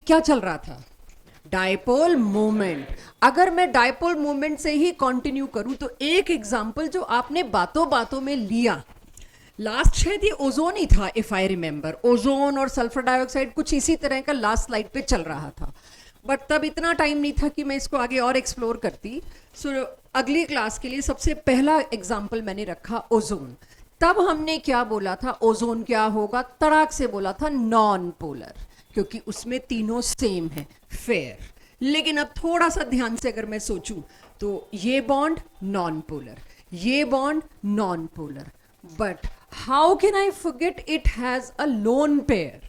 क्या चल रहा था? Dipole moment. अगर मैं डायपोल मोमेंट से ही कंटिन्यू करूं तो एक एग्जांपल जो आपने बातों बातों में लिया, लास्ट शायद ये ओजोन ही था, इफ आई रिमेंबर, ओजोन और सल्फर डाइऑक्साइड कुछ इसी तरह का लास्ट स्लाइड पे चल रहा था, बट तब इतना टाइम नहीं था कि मैं इसको आगे और एक्सप्लोर करती। सो अगली क्लास के लिए सबसे पहला एग्जाम्पल मैंने रखा ओजोन। तब हमने क्या बोला था, ओजोन क्या होगा, तड़ाक से बोला था नॉन पोलर, क्योंकि उसमें तीनों सेम है, फेयर। लेकिन अब थोड़ा सा ध्यान से अगर मैं सोचूं तो ये बॉन्ड नॉन पोलर, ये bond non polar, but how can I forget it has a lone pair.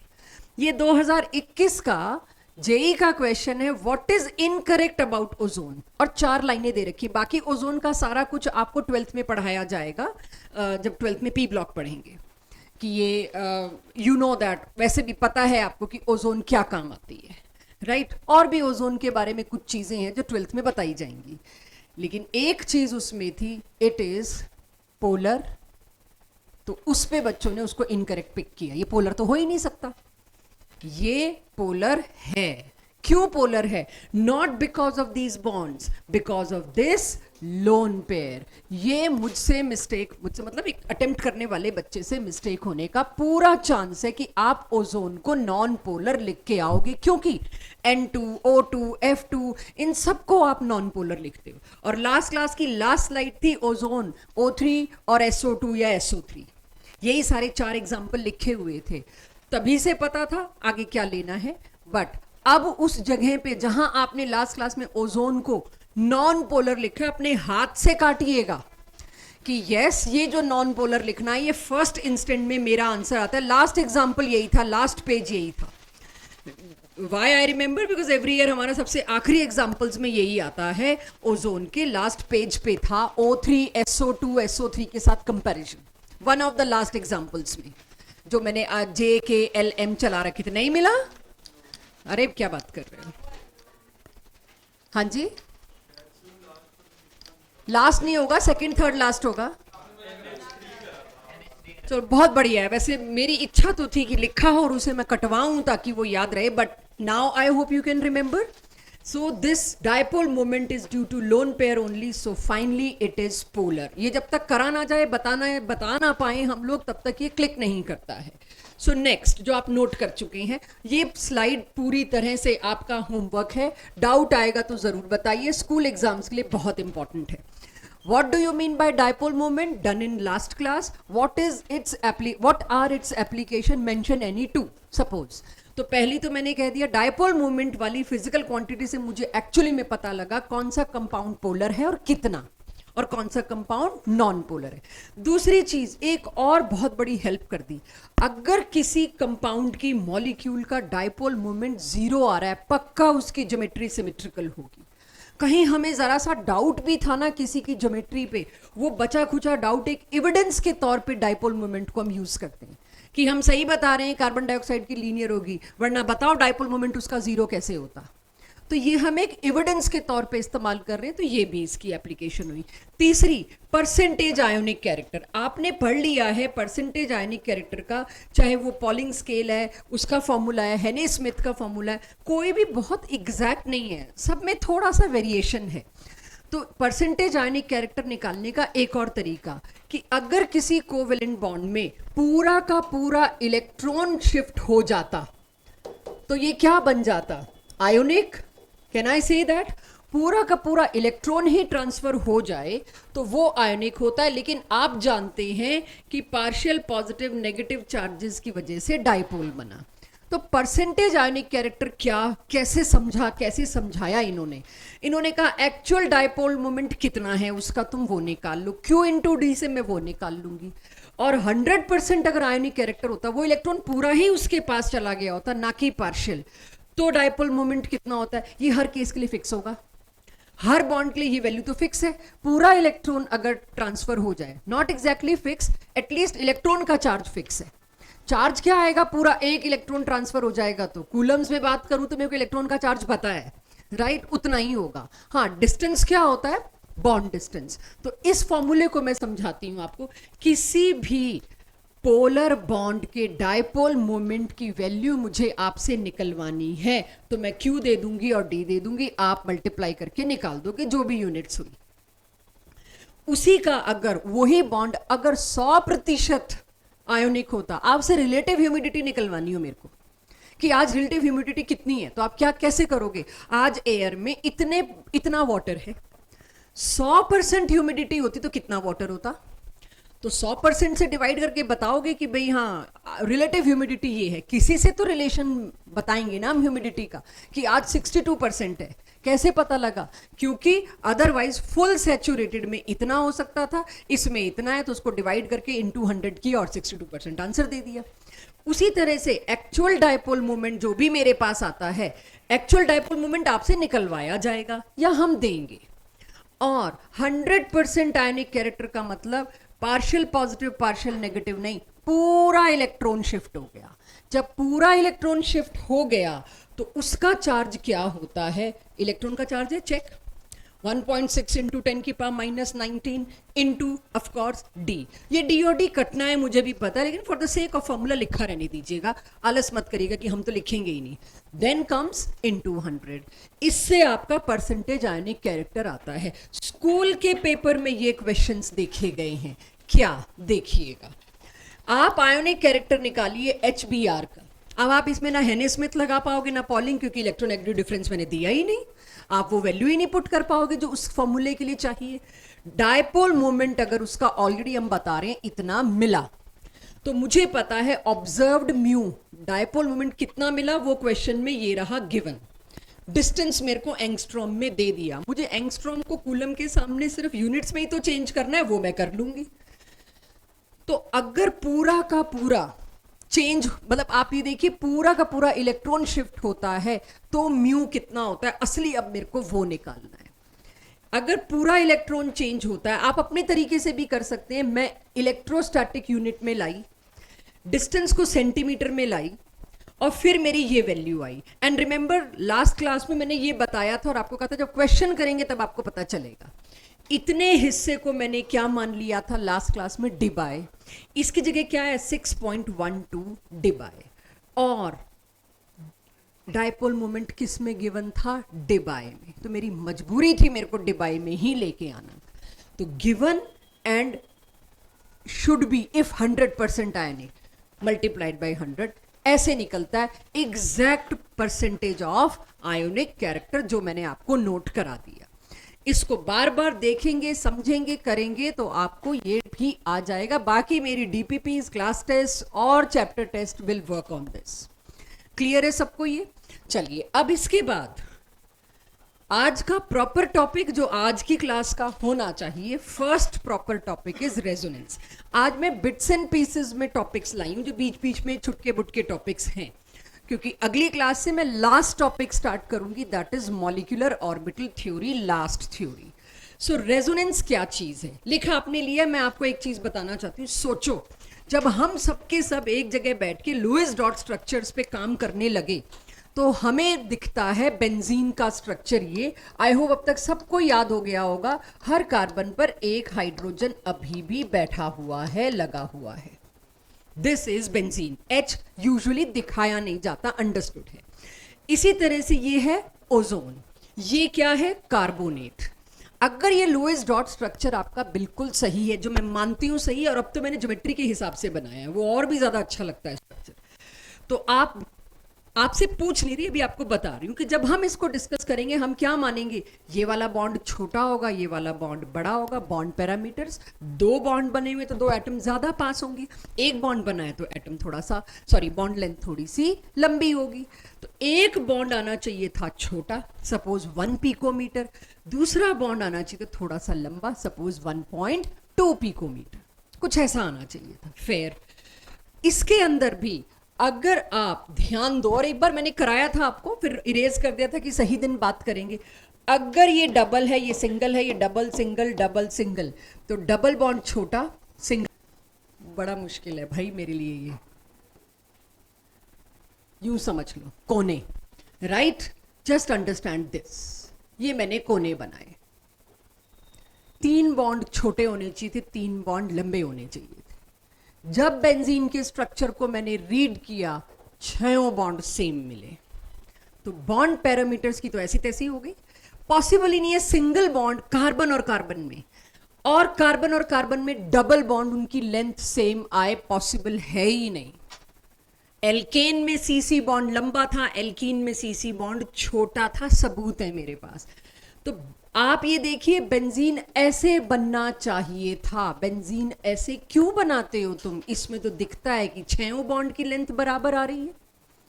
ये 2021 का जेई का क्वेश्चन है, what is incorrect about ozone, और 4 लाइनें दे रखी। बाकी ओजोन का सारा कुछ आपको 12th में पढ़ाया जाएगा, जब 12th में पी ब्लॉक पढ़ेंगे, कि ये यू नो दैट, वैसे भी पता है आपको कि ओजोन क्या काम आती है, राइट और भी ओजोन के बारे में कुछ चीज़ें हैं जो 12th में बताई जाएंगी। लेकिन एक चीज़ उसमें थी, इट इज़ पोलर, तो उस पे बच्चों ने उसको इनकरेक्ट पिक किया। ये पोलर तो हो ही नहीं सकता, ये पोलर है। क्यों पोलर है? Not because of these bonds, because of this lone pair. ये मुझसे मिस्टेक, मुझसे मतलब एक अटेम्प्ट करने वाले बच्चे से मिस्टेक होने का पूरा चांस है कि आप ओजोन को नॉन पोलर लिख के आओगे, क्योंकि N2, O2, F2 इन सबको आप नॉन पोलर लिखते हो। और लास्ट क्लास की लास्ट स्लाइड थी ओजोन, O3 और SO2 या SO3, यही सारे 4 एग्जाम्पल लिखे हुए थे। तभी से पता था आगे क्या लेना है। बट अब उस जगह पे जहां आपने लास्ट क्लास में ओजोन को नॉन पोलर लिखा, अपने हाथ से काटिएगा कि यस ये जो नॉन पोलर लिखना है, ये फर्स्ट इंस्टेंट में मेरा आंसर आता है। लास्ट एग्जाम्पल यही था, लास्ट पेज यही था। Why I remember, because every year हमारा सबसे आखिरी एग्जाम्पल्स में यही आता है। ओजोन के लास्ट पेज पे था O3 SO2 SO3 के साथ comparison, one of the last examples में, जो मैंने आज JKLM चला रखे थे। नहीं मिला? अरे क्या बात कर रहे हो? हाँ जी, लास्ट नहीं होगा, सेकंड थर्ड लास्ट होगा। चलो बहुत बढ़िया है। वैसे मेरी इच्छा तो थी कि लिखा हो और उसे मैं कटवाऊं ताकि वो याद रहे, but now I hope you can remember. So this dipole moment is due to lone pair only, so finally it is polar. ये जब तक करा ना जाए, बता ना पाए हम लोग, तब तक ये क्लिक नहीं करता है। So next जो आप नोट कर चुके हैं, ये स्लाइड पूरी तरह से आपका होमवर्क है। डाउट आएगा तो जरूर बताइए, स्कूल एग्जाम्स के लिए बहुत इंपॉर्टेंट है। What do you mean by dipole moment? Done in last class. What are its application? Mention any two. Suppose. तो पहली तो मैंने कह दिया, डायपोल मूवमेंट वाली फिजिकल क्वांटिटी से मुझे एक्चुअली में पता लगा कौन सा कंपाउंड पोलर है और कितना, और कौन सा कंपाउंड नॉन पोलर है। दूसरी चीज एक और बहुत बड़ी हेल्प कर दी, अगर किसी कंपाउंड की मॉलिक्यूल का डायपोल मूवमेंट 0 आ रहा है, पक्का उसकी ज्योमेट्री सिमेट्रिकल होगी। कहीं हमें जरा सा डाउट भी था ना किसी की ज्योमेट्री पे, वो बचा खुचा डाउट एक एविडेंस के तौर पे डायपोल मोमेंट को हम यूज करते हैं कि हम सही बता रहे हैं कार्बन डाइऑक्साइड की लीनियर होगी, वरना बताओ डायपोल मोमेंट उसका 0 कैसे होता। तो ये हम एक एविडेंस के तौर पे इस्तेमाल कर रहे हैं, तो ये भी इसकी एप्लीकेशन हुई। तीसरी, परसेंटेज आयोनिक कैरेक्टर। आपने पढ़ लिया है परसेंटेज आयोनिक कैरेक्टर का, चाहे वो पॉलिंग स्केल है, उसका फॉर्मूला है, हेने स्मिथ का फॉर्मूला है, कोई भी बहुत एग्जैक्ट नहीं है, सब में थोड़ा सा वेरिएशन है। तो परसेंटेज आयोनिक कैरेक्टर निकालने का एक और तरीका, कि अगर किसी कोवेलेंट बॉन्ड में पूरा का पूरा इलेक्ट्रॉन शिफ्ट हो जाता तो ये क्या बन जाता? Ionic. Can I say that? पूरा का पूरा इलेक्ट्रॉन ही ट्रांसफर हो जाए तो वो आयोनिक होता है। लेकिन आप जानते हैं कि पार्शियल पॉजिटिव नेगेटिव चार्जेस की वजह से डायपोल बना। तो परसेंटेज आयोनिक कैरेक्टर क्या, कैसे समझा, कैसे समझाया इन्होंने कहा एक्चुअल डायपोल मोमेंट कितना है उसका तुम वो निकाल लो, Q इंटू डी से मैं वो निकाल लूंगी। और 100% अगर आयोनिक कैरेक्टर होता, वो इलेक्ट्रॉन पूरा ही उसके पास चला गया होता, ना कि पार्शियल, तो डायपोल मोमेंट कितना होता है ये हर केस के लिए फिक्स होगा। हर बॉन्ड के लिए ये वैल्यू तो फिक्स है। पूरा इलेक्ट्रॉन अगर ट्रांसफर हो जाए, not exactly fix, at least electron का चार्ज फिक्स है। चार्ज क्या आएगा? पूरा एक इलेक्ट्रॉन ट्रांसफर हो जाएगा तो कूलम्स में बात करूं तो मेरे को इलेक्ट्रॉन का चार्ज पता है, राइट, उतना ही होगा। हाँ, डिस्टेंस क्या होता है? Bond distance. तो इस फॉर्मूले को मैं समझाती हूं आपको। किसी भी पोलर बॉन्ड के डायपोल मोमेंट की वैल्यू मुझे आपसे निकलवानी है, तो मैं Q दे दूंगी और D दे दूंगी, आप मल्टीप्लाई करके निकाल दोगे जो भी यूनिट्स हुई। उसी का अगर वही बॉन्ड अगर 100% आयोनिक होता, आपसे रिलेटिव ह्यूमिडिटी निकलवानी हो मेरे को कि आज रिलेटिव ह्यूमिडिटी कितनी है, तो आप क्या कैसे करोगे? आज एयर में इतना वाटर है, 100% ह्यूमिडिटी होती तो कितना वाटर होता? तो 100% से डिवाइड करके बताओगे कि भाई हाँ रिलेटिव ह्यूमिडिटी ये है, किसी से तो रिलेशन बताएंगे ना हम ह्यूमिडिटी का कि आज 62% है। कैसे पता लगा? क्योंकि अदरवाइज फुल सैचुरेटेड में इतना हो सकता था, इसमें इतना है, तो उसको डिवाइड करके इनटू 100 किया और 62% आंसर दे दिया। उसी तरह से एक्चुअल डायपोल मोमेंट जो भी मेरे पास आता है, एक्चुअल डायपोल मोमेंट आपसे निकलवाया जाएगा या हम देंगे। और 100% आयनिक कैरेक्टर का मतलब पार्शियल पॉजिटिव पार्शियल नेगेटिव नहीं, पूरा इलेक्ट्रॉन शिफ्ट हो गया। जब पूरा इलेक्ट्रॉन शिफ्ट हो गया तो उसका चार्ज क्या होता है? इलेक्ट्रॉन का चार्ज है, चेक, 1.6 इंटू 10 की पावर -19 इंटू ऑफकोर्स डी। ये डी और डी कटना है मुझे भी पता है, लेकिन for the sake of formula लिखा रहने दीजिएगा, आलस मत करिएगा कि हम तो लिखेंगे ही नहीं। देन कम्स इंटू 100, इससे आपका परसेंटेज आयनिक कैरेक्टर आता है। स्कूल के पेपर में ये क्वेश्चंस देखे गए हैं, क्या देखिएगा। आप आयोनिक कैरेक्टर निकालिए HBr का, अब आप इसमें ना हेने स्मिथ लगा पाओगे ना पॉलिंग, क्योंकि इलेक्ट्रोनेगेटिव डिफरेंस मैंने दिया ही नहीं, आप वो वैल्यू ही नहीं पुट कर पाओगे जो उस फॉर्मूले के लिए चाहिए। डायपोल मोमेंट अगर उसका ऑलरेडी हम बता रहे हैं इतना मिला, तो मुझे पता है ऑब्जर्व्ड म्यू डायपोल मोमेंट कितना मिला, वो क्वेश्चन में ये रहा गिवन। डिस्टेंस मेरे को एंगस्ट्रॉम में दे दिया, मुझे एंगस्ट्रॉम को कूलम के सामने सिर्फ यूनिट्स में ही तो चेंज करना है, वो मैं कर लूंगी। तो अगर पूरा का पूरा चेंज, मतलब आप ये देखिए पूरा का पूरा इलेक्ट्रॉन शिफ्ट होता है तो म्यू कितना होता है असली, अब मेरे को वो निकालना है। अगर पूरा इलेक्ट्रॉन चेंज होता है, आप अपने तरीके से भी कर सकते हैं। मैं इलेक्ट्रोस्टैटिक यूनिट में लाई, डिस्टेंस को सेंटीमीटर में लाई, और फिर मेरी ये value I. And remember last class में मैंने ये बताया था और आपको कहा था जब क्वेश्चन करेंगे तब आपको पता चलेगा। इतने हिस्से को मैंने क्या मान लिया था लास्ट क्लास में, डिबाई। इसकी जगह क्या है, 6.12 डिबाई। और डायपोल मोमेंट किस में गिवन था, डिबाई में, तो मेरी मजबूरी थी मेरे को डिबाई में ही लेके आना। तो given and should be if 100% ionic multiplied by 100, ऐसे निकलता है exact percentage of ionic character, जो मैंने आपको नोट करा दिया। इसको बार बार देखेंगे, समझेंगे, करेंगे तो आपको ये भी आ जाएगा। बाकी मेरी DPPs, क्लास टेस्ट और chapter test will work on this. Clear है सबको ये? चलिए अब इसके बाद आज का प्रॉपर टॉपिक जो आज की क्लास का होना चाहिए, first proper topic is resonance. आज मैं बिट्स एंड पीसेस में टॉपिक्स लाई हूं जो बीच बीच में छुटके बुटके टॉपिक्स हैं, क्योंकि अगली क्लास से मैं लास्ट टॉपिक स्टार्ट करूंगी, that is molecular orbital theory, last theory. So resonance क्या चीज है, लिखा आपने लिया। मैं आपको एक चीज बताना चाहती हूँ। सोचो, जब हम सबके सब एक जगह बैठ के लुईस डॉट स्ट्रक्चर्स पे काम करने लगे तो हमें दिखता है बेंजीन का स्ट्रक्चर ये। आई होप अब तक सबको याद हो गया होगा, हर कार्बन पर एक हाइड्रोजन अभी भी बैठा हुआ है, लगा हुआ है। This is benzene. H usually दिखाया नहीं जाता, अंडरस्टूड है। इसी तरह से ये है ओजोन, ये क्या है, कार्बोनेट। अगर ये लुईस डॉट स्ट्रक्चर आपका बिल्कुल सही है, जो मैं मानती हूं सही है, और अब तो मैंने ज्योमेट्री के हिसाब से बनाया है, वो और भी ज्यादा अच्छा लगता है स्ट्रक्चर, तो आपसे पूछ नहीं रही, अभी आपको बता रही हूं कि जब हम इसको डिस्कस करेंगे हम क्या मानेंगे, ये वाला बॉन्ड छोटा होगा, ये वाला बॉन्ड बड़ा होगा। बॉन्ड पैरामीटर्स, दो बॉन्ड बने हुए तो दो एटम ज्यादा पास होंगी, एक बॉन्ड बना है तो एटम थोड़ा सा, सॉरी बॉन्ड लेंथ थोड़ी सी लंबी होगी। तो एक बॉन्ड आना चाहिए था छोटा, सपोज 1 पिकोमीटर, दूसरा बॉन्ड आना चाहिए था थोड़ा सा लंबा, सपोज 1.2 पिकोमीटर, कुछ ऐसा आना चाहिए था। फेयर। इसके अंदर भी अगर आप ध्यान दो, और एक बार मैंने कराया था आपको, फिर इरेज कर दिया था कि सही दिन बात करेंगे। अगर ये डबल है, ये सिंगल है, ये डबल सिंगल डबल सिंगल, तो डबल बॉन्ड छोटा, सिंगल बड़ा मुश्किल है भाई मेरे लिए। ये यूं समझ लो, कोने, राइट? जस्ट अंडरस्टैंड दिस, ये मैंने कोने बनाए। 3 बॉन्ड छोटे होने चाहिए थे, 3 बॉन्ड लंबे होने चाहिए थे। जब बेंजीन के स्ट्रक्चर को मैंने रीड किया, 6 बॉन्ड सेम मिले। तो बॉन्ड पैरामीटर्स की तो ऐसी तैसी हो गई। पॉसिबल ही नहीं है सिंगल बॉन्ड कार्बन और कार्बन में डबल बॉन्ड उनकी लेंथ सेम आए, पॉसिबल है ही नहीं। एल्केन में सीसी बॉन्ड लंबा था, एल्कीन में सीसी बॉन्ड छोटा था, सबूत है मेरे पास। तो आप ये देखिए, बेंजीन ऐसे बनना चाहिए था। बेंजीन ऐसे क्यों बनाते हो तुम? इसमें तो दिखता है कि 6 बॉन्ड की लेंथ बराबर आ रही है।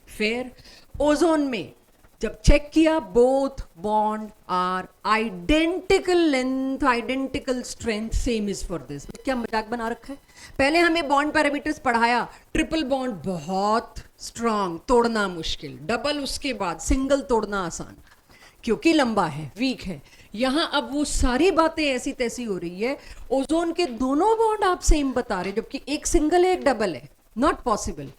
फिर ओजोन में जब चेक किया, both bond are identical length, identical strength, same is for this. क्या मजाक बना रखा है? पहले हमें बॉन्ड पैरामीटर्स पढ़ाया, ट्रिपल बॉन्ड बहुत स्ट्रांग, तोड़ना मुश्किल, डबल उसके बाद सिंगल तोड़ना आसान क्योंकि लंबा है, वीक है। यहां अब वो सारी बातें ऐसी तैसी हो रही है। ओजोन के दोनों बॉन्ड आप सेम बता रहे, जबकि एक सिंगल है एक डबल है, नॉट पॉसिबल।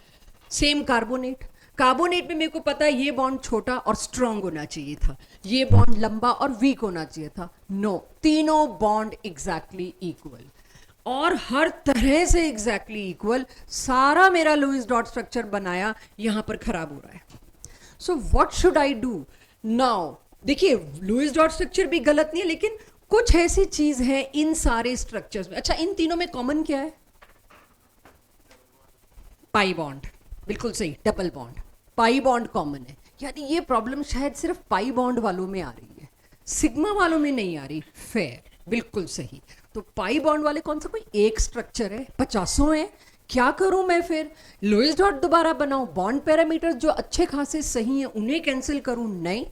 सेम कार्बोनेट में मेरे को पता है ये बॉन्ड छोटा और स्ट्रांग होना चाहिए था, ये बॉन्ड लंबा और वीक होना चाहिए था। नो, तीनों बॉन्ड एग्जैक्टली इक्वल और हर तरह से एग्जैक्टली इक्वल। सारा मेरा लुईस डॉट स्ट्रक्चर बनाया यहां पर खराब हो रहा है। So what should I do now? देखिए, लुईस डॉट स्ट्रक्चर भी गलत नहीं है, लेकिन कुछ ऐसी चीज है इन सारे स्ट्रक्चर्स में। अच्छा, इन तीनों में कॉमन क्या है? पाई बॉन्ड, बिल्कुल सही, double bond, pi bond common है। यानी ये प्रॉब्लम शायद सिर्फ पाई बॉन्ड वालों में आ रही है, सिग्मा वालों में नहीं आ रही। फेयर, बिल्कुल सही। तो पाई बॉन्ड वाले कौन सा, कोई एक स्ट्रक्चर है, 50 है। क्या करूं मैं फिर? लुईस डॉट दोबारा बनाऊं? बॉन्ड पैरामीटर्स जो अच्छे खासे सही हैं उन्हें कैंसिल करूं? नहीं,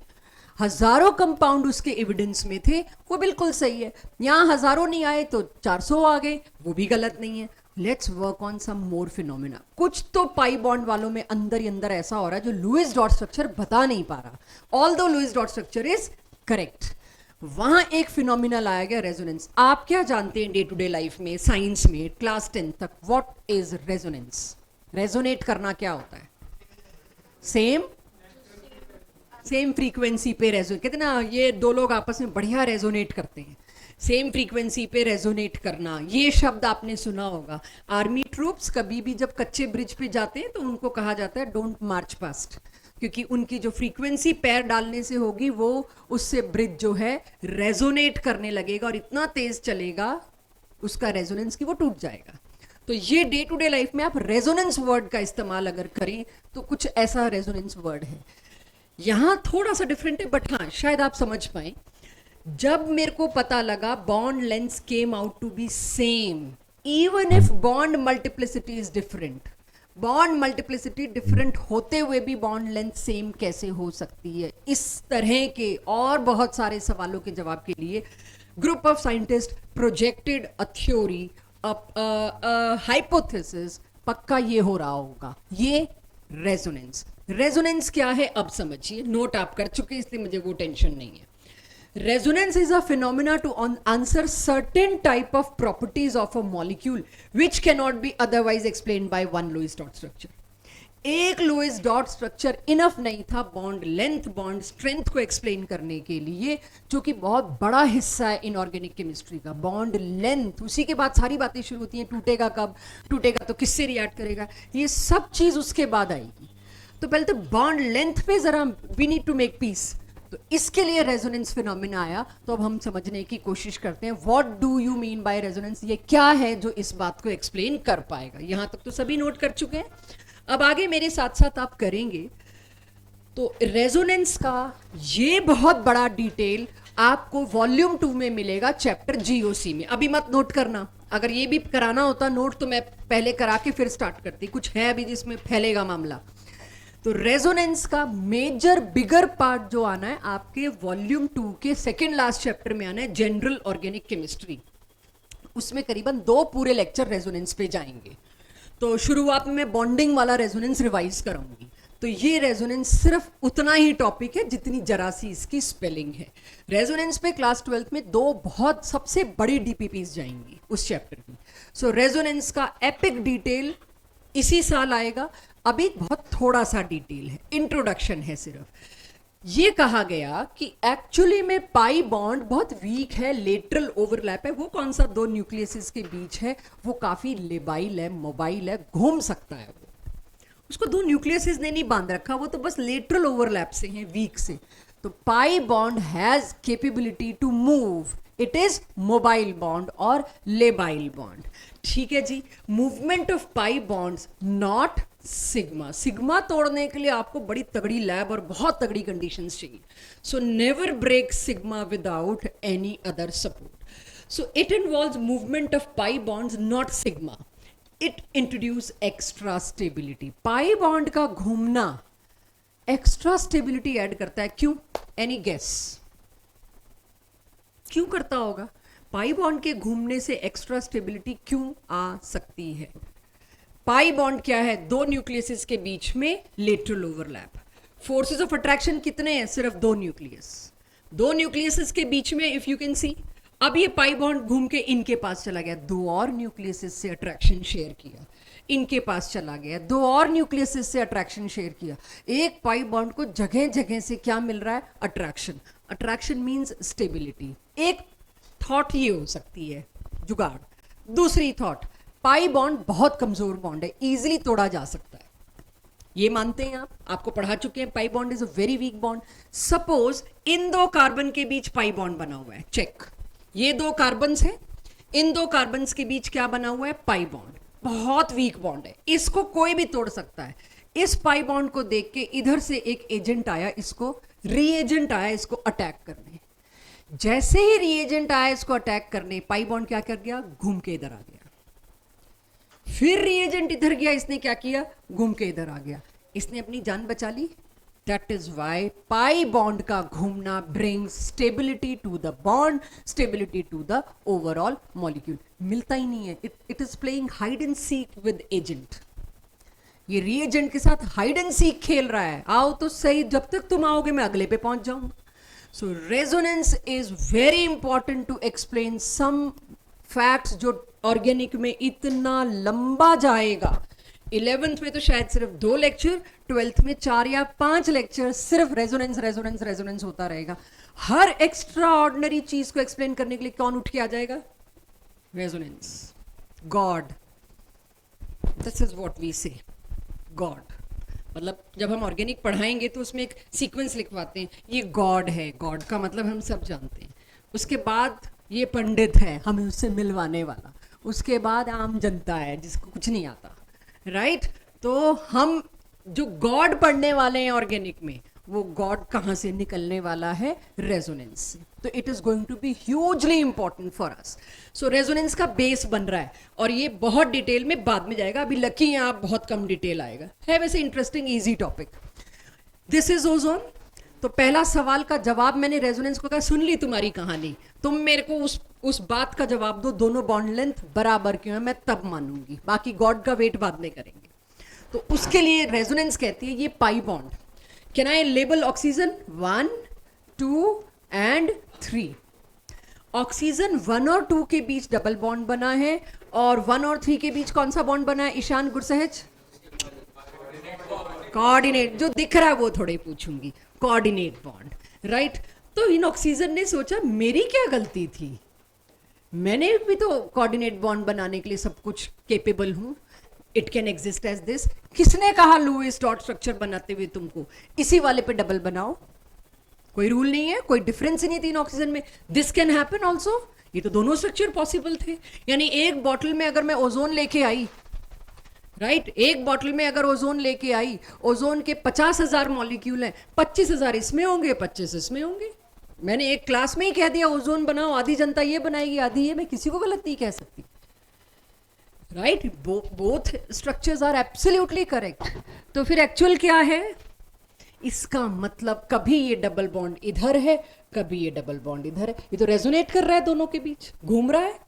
हजारों कंपाउंड उसके एविडेंस में थे, वो बिल्कुल सही है। यहां हजारों नहीं आए तो 400 आ गए, वो भी गलत नहीं है। Let's work on some more phenomena. कुछ तो पाई बॉन्ड वालों में अंदर ही अंदर ऐसा हो रहा है जो लुईस डॉट स्ट्रक्चर बता नहीं पा रहा, although Lewis dot structure is correct. वहां एक फिनोमिना लाया गया, रेजोनेंस। आप क्या जानते हैं डे टू डे लाइफ में, साइंस में, क्लास 10 तक, व्हाट इज रेजोनेंस? रेजोनेट करना क्या होता है? सेम फ्रीक्वेंसी पे रेजोनेट, कहते ना ये दो लोग आपस में बढ़िया रेजोनेट करते हैं। सेम फ्रीक्वेंसी पे रेजोनेट करना, ये शब्द आपने सुना होगा। आर्मी ट्रूप्स कभी भी जब कच्चे ब्रिज पे जाते हैं तो उनको कहा जाता है डोंट मार्च पास्ट, क्योंकि उनकी जो फ्रीक्वेंसी पैर डालने से होगी वो उससे ब्रिज जो है रेजोनेट करने लगेगा और इतना तेज चलेगा उसका रेजोनेंस कि वो टूट जाएगा। तो ये डे टू डे लाइफ में आप रेजोनेंस वर्ड का इस्तेमाल अगर करें तो कुछ ऐसा रेजोनेंस वर्ड है। यहां थोड़ा सा डिफरेंट है, बट हाँ शायद आप समझ पाए। जब मेरे को पता लगा bond length came out to be same even if bond multiplicity is different. Bond multiplicity different होते हुए भी बॉन्ड लेंथ सेम कैसे हो सकती है? इस तरह के और बहुत सारे सवालों के जवाब के लिए group of scientist projected a theory, hypothesis. पक्का ये हो रहा होगा, ये रेजोनेंस। रेजोनेंस क्या है अब समझिए, नोट आप कर चुके इसलिए मुझे वो टेंशन नहीं है। Resonance is a phenomena to answer certain type of properties of a molecule which cannot be otherwise explained by one Lewis dot structure. एक लुईस डॉट स्ट्रक्चर इनफ नहीं था बॉन्ड लेंथ, बॉन्ड स्ट्रेंथ को explain करने के लिए, जो कि बहुत बड़ा हिस्सा है इनऑर्गेनिक केमिस्ट्री का। बॉन्ड लेंथ, उसी के बाद सारी बातें शुरू होती हैं, टूटेगा कब, टूटेगा तो किससे रिएक्ट करेगा, ये सब चीज उसके बाद आएगी। तो पहले तो बॉन्ड लेंथ पे जरा we need to make peace. तो इसके लिए रेजोनेंस फिनोमिना आया। तो अब हम समझने की कोशिश करते हैं what do you mean by resonance, ये क्या है जो इस बात को एक्सप्लेन कर पाएगा। यहां तक तो सभी नोट कर चुके हैं, अब आगे मेरे साथ साथ आप करेंगे। तो रेजोनेंस का ये बहुत बड़ा डिटेल आपको वॉल्यूम 2 में मिलेगा, चैप्टर जीओसी में। अभी मत नोट करना, अगर ये भी कराना होता नोट तो मैं पहले करा के फिर स्टार्ट करती, कुछ है अभी जिसमें फैलेगा मामला। तो रेजोनेंस का मेजर बिगर पार्ट जो आना है आपके वॉल्यूम 2 के सेकेंड लास्ट चैप्टर में आना है, जनरल ऑर्गेनिक केमिस्ट्री। उसमें करीबन 2 पूरे लेक्चर रेजोनेंस पे जाएंगे। तो शुरुआत में मैं बॉन्डिंग वाला रेजोनेंस रिवाइज कराऊंगी। तो ये रेजोनेंस सिर्फ उतना ही टॉपिक है जितनी जरा सी इसकी स्पेलिंग है। रेजोनेंस पे क्लास 12th में 2 बहुत सबसे बड़ी डीपीपीज जाएंगी उस चैप्टर की। सो रेजोनेंस का एपिक डिटेल इसी साल आएगा, अभी बहुत थोड़ा सा डिटेल है, इंट्रोडक्शन है सिर्फ। ये कहा गया कि एक्चुअली में पाई बॉन्ड बहुत वीक है, लेटरल ओवरलैप है। वो कौन सा दो न्यूक्लियसेस के बीच है, वो काफी लेबाइल है, मोबाइल है, घूम सकता है। वो उसको दो न्यूक्लियसेस ने नहीं बांध रखा, वो तो बस लेटरल ओवरलैप से हैं, वीक से। तो pi bond has capability to move, it is mobile bond और लेबाइल बॉन्ड। ठीक है जी, movement of pi bonds not sigma. Sigma तोड़ने के लिए आपको बड़ी तगड़ी लैब और बहुत तगड़ी कंडीशंस चाहिए। So never break sigma without any other support. So it involves movement of pi bonds not sigma. It introduce extra stability. Pi bond का घूमना एक्स्ट्रा स्टेबिलिटी ऐड करता है। क्यों? Any guess? क्यों करता होगा? पाई बॉन्ड के घूमने से एक्स्ट्रा स्टेबिलिटी क्यों आ सकती है? पाई बॉन्ड क्या है? दो न्यूक्लियसेस के बीच में lateral overlap. Forces of attraction कितने हैं? सिर्फ दो न्यूक्लियस। दो न्यूक्लियसेस के बीच में इफ यू कैन सी, अब ये पाई बॉन्ड घूम के इनके पास चला गया, दो और न्यूक्लियसेस से अट्रैक्शन शेयर किया, इनके पास चला गया, दो और न्यूक्लियसेस से अट्रैक्शन शेयर किया। एक पाई बॉन्ड को जगह जगह से क्या मिल रहा है? अट्रैक्शन। Attraction means stability. एक थॉट ये हो सकती है जुगाड़। दूसरी थॉट, पाई बॉन्ड बहुत कमजोर बॉन्ड है, इजीली तोड़ा जा सकता है। ये मानते हैं आप, आपको पढ़ा चुके हैं, pi bond is a very weak bond. Suppose in दो कार्बन के बीच पाई बॉन्ड बना हुआ है, चेक। ये दो कार्बन्स हैं, इन दो कार्बन्स के बीच क्या बना हुआ है? Pi bond. बहुत वीक बॉन्ड है, इसको कोई भी तोड़ सकता है। इस पाई बॉन्ड को देख के इधर से एक एजेंट आया, इसको रीएजेंट आया इसको अटैक करने। जैसे ही रीएजेंट आया इसको अटैक करने, पाई बॉन्ड क्या कर गया? घूम के इधर आ गया। फिर रीएजेंट इधर गया, इसने क्या किया? घूम के इधर आ गया, इसने अपनी जान बचा ली। That is why pi bond का घूमना brings stability to the bond, stability to the overall molecule. मिलता ही नहीं है, it is playing hide and seek with agent. ये रीएजेंट के साथ हाइड एंड सीक खेल रहा है। आओ तो सही, जब तक तुम आओगे मैं अगले पे पहुंच जाऊंगा। So resonance is very important to explain some facts जो ऑर्गेनिक में इतना लंबा जाएगा। 11th में तो शायद सिर्फ 2 लेक्चर, 12th में 4 या 5 लेक्चर सिर्फ रेजोनेंस रेजोनेंस रेजोनेंस होता रहेगा। हर एक्स्ट्रा ऑर्डिनरी चीज को एक्सप्लेन करने के लिए कौन उठ के आ जाएगा? Resonance, God. This is what we say, God. मतलब जब हम ऑर्गेनिक पढ़ाएंगे तो उसमें एक सीक्वेंस लिखवाते हैं, ये गॉड है। गॉड का मतलब हम सब जानते हैं। उसके बाद ये पंडित है, हमें उससे मिलवाने वाला। उसके बाद आम जनता है जिसको कुछ नहीं आता, राइट? तो हम जो गॉड पढ़ने वाले हैं ऑर्गेनिक में, वो गॉड कहाँ से निकलने वाला है? रेजोनेंस से। तो it is going to be hugely important for us. So resonance का बेस बन रहा है और ये बहुत डिटेल में बाद में जाएगा। अभी लकी हैं आप, बहुत कम डिटेल आएगा। है वैसे interesting easy topic. This is ozone. तो पहला सवाल का जवाब मैंने रेजोनेंस को कहा, सुन ली तुम्हारी कहानी, तुम मेरे को उस बात का जवाब दो, दोनों बॉन्ड लेंथ बराबर क्यों है, मैं तब मानूंगी। बाकी गॉड का वेट बाद में करेंगे। तो उसके लिए रेजोनेंस कहती है ये pi bond. Can I label oxygen 1, 2 and 3? Oxygen 1 और 2 के बीच डबल बॉन्ड बना है, और 1 और 3 के बीच कौन सा बॉन्ड बना है? ईशान गुरसहज, कोऑर्डिनेट। जो दिख रहा है वो थोड़े पूछूंगी, कोऑर्डिनेट बॉन्ड, राइट? तो इन ऑक्सीजन ने सोचा मेरी क्या गलती थी, मैंने भी तो कोऑर्डिनेट बॉन्ड बनाने के लिए सब कुछ केपेबल हूं। It can exist as this. किसने कहा लुईस डॉट स्ट्रक्चर बनाते हुए तुमको इसी वाले पे डबल बनाओ? कोई रूल नहीं है, कोई डिफरेंस ही नहीं तीन ऑक्सीजन में। This can happen also. ये तो दोनों स्ट्रक्चर पॉसिबल थे। यानी एक बॉटल में अगर मैं ओजोन लेके आई, राइट, एक बॉटल में अगर ओजोन लेके आई, ओजोन के 50,000 मॉलिक्यूल हैं, 25,000 इसमें होंगे, 25 इसमें होंगे। मैंने एक क्लास में ही कह दिया ओजोन बनाओ, आधी जनता ये बनाएगी आधी ये, मैं किसी को गलत नहीं कह सकती, right? Both structures are absolutely correct. तो फिर एक्चुअल क्या है? इसका मतलब कभी ये डबल बॉन्ड इधर है, कभी ये डबल बॉन्ड इधर है। ये तो रेजोनेट कर रहा है, दोनों के बीच घूम रहा है,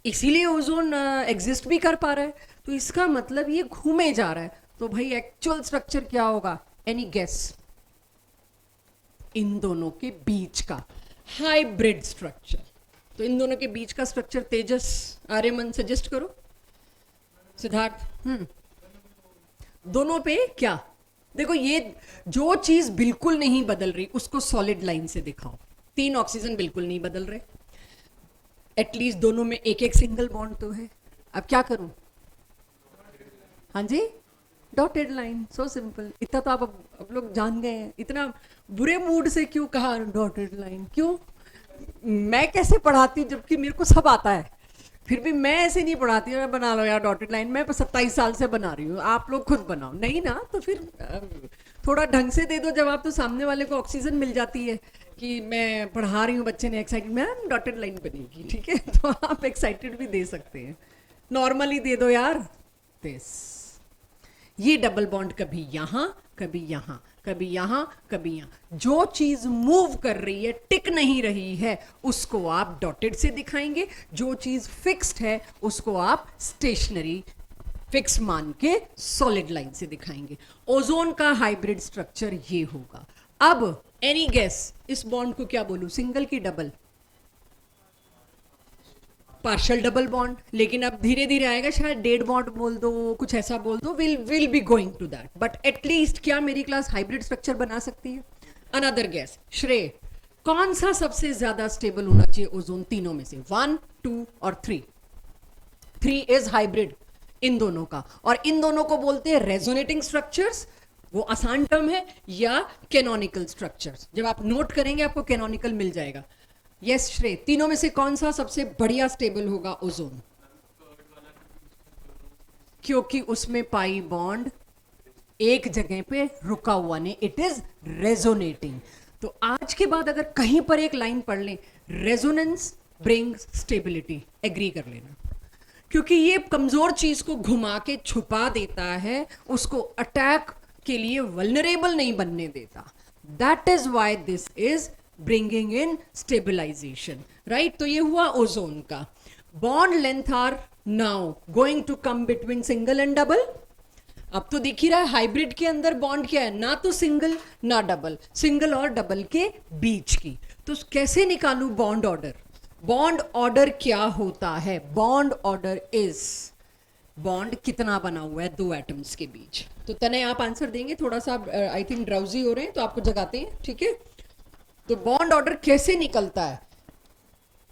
इसीलिए ओजोन एग्जिस्ट भी कर पा रहा है। तो इसका मतलब ये घूमे जा रहा है। तो भाई एक्चुअल स्ट्रक्चर क्या होगा? Any guess? इन दोनों के बीच का हाइब्रिड स्ट्रक्चर। तो इन दोनों के बीच का स्ट्रक्चर तेजस, आर्यमन सजेस्ट करो। सिद्धार्थ? दोनों पे क्या? देखो ये जो चीज बिल्कुल नहीं बदल रही उसको सॉलिड लाइन से दिखाओ। 3 ऑक्सीजन बिल्कुल नहीं बदल रहे, एटलीस्ट दोनों में एक एक सिंगल बॉन्ड तो है। अब क्या करूं? हाँ जी, डॉटेड लाइन, सो सिंपल। इतना तो आप अब लोग जान गए हैं। इतना बुरे मूड से क्यों कहा डॉटेड लाइन? क्यों? मैं कैसे पढ़ाती हूँ जबकि मेरे को सब आता है, फिर भी मैं ऐसे नहीं पढ़ाती हूँ। बना लो यार डॉटेड लाइन, मैं 27 साल से बना रही हूँ, आप लोग खुद बनाओ। नहीं ना, तो फिर थोड़ा ढंग से दे दो जवाब, तो सामने वाले को ऑक्सीजन मिल जाती है कि मैं पढ़ा रही हूँ, बच्चे ने एक्साइटेड, मैम डॉटेड लाइन बनेगी, ठीक है। तो आप एक्साइटेड भी दे सकते हैं, नॉर्मली दे दो यार। दिस, ये डबल बॉन्ड कभी यहां कभी यहां कभी यहां कभी यहां, जो चीज मूव कर रही है, टिक नहीं रही है, उसको आप डॉटेड से दिखाएंगे। जो चीज फिक्स्ड है उसको आप स्टेशनरी फिक्स मान के सॉलिड लाइन से दिखाएंगे। ओजोन का हाइब्रिड स्ट्रक्चर ये होगा। अब एनी गेस, इस बॉन्ड को क्या बोलूं, सिंगल की डबल? पार्शियल डबल बॉन्ड, लेकिन अब धीरे धीरे आएगा, शायद डेड बॉन्ड बोल दो, कुछ ऐसा बोल दो, will be going to that. But at least क्या मेरी क्लास हाइब्रिड स्ट्रक्चर बना सकती है? अनदर गैस, श्रेय, कौन सा सबसे ज्यादा स्टेबल होना चाहिए ओजोन तीनों में से? 1, 2 और 3। 3 इज हाइब्रिड इन दोनों का, और इन दोनों को बोलते हैं रेजोनेटिंग स्ट्रक्चर्स। वो आसान टर्म है, या कैनोनिकल स्ट्रक्चर्स। जब आप नोट करेंगे आपको कैनोनिकल मिल जाएगा। यस श्रेय, तीनों में से कौन सा सबसे बढ़िया स्टेबल होगा ओजोन? क्योंकि उसमें पाई बॉन्ड एक जगह पे रुका हुआ नहीं, इट इज रेजोनेटिंग। तो आज के बाद अगर कहीं पर एक लाइन पढ़ लें, रेजोनेंस ब्रिंग्स स्टेबिलिटी, एग्री कर लेना, क्योंकि ये कमजोर चीज को घुमा के छुपा देता है, उसको अटैक के लिए वल्नरेबल नहीं बनने देता। That is why this is bringing in stabilisation, right. तो ये हुआ ओजोन का। Bond length are now going to come between single and double. अब तो दिख ही रहा है हाइब्रिड के अंदर बॉन्ड क्या है, ना तो सिंगल ना डबल, सिंगल और डबल के बीच की। तो कैसे निकालूं बॉन्ड ऑर्डर? बॉन्ड ऑर्डर क्या होता है? बॉन्ड ऑर्डर इज बॉन्ड कितना बना हुआ है दो एटम्स के बीच। तो तने आप आंसर देंगे, थोड़ा सा आई थिंक ड्राउजी हो रहे हैं तो आपको जगाते हैं, ठीक है। तो बॉन्ड ऑर्डर कैसे निकलता है?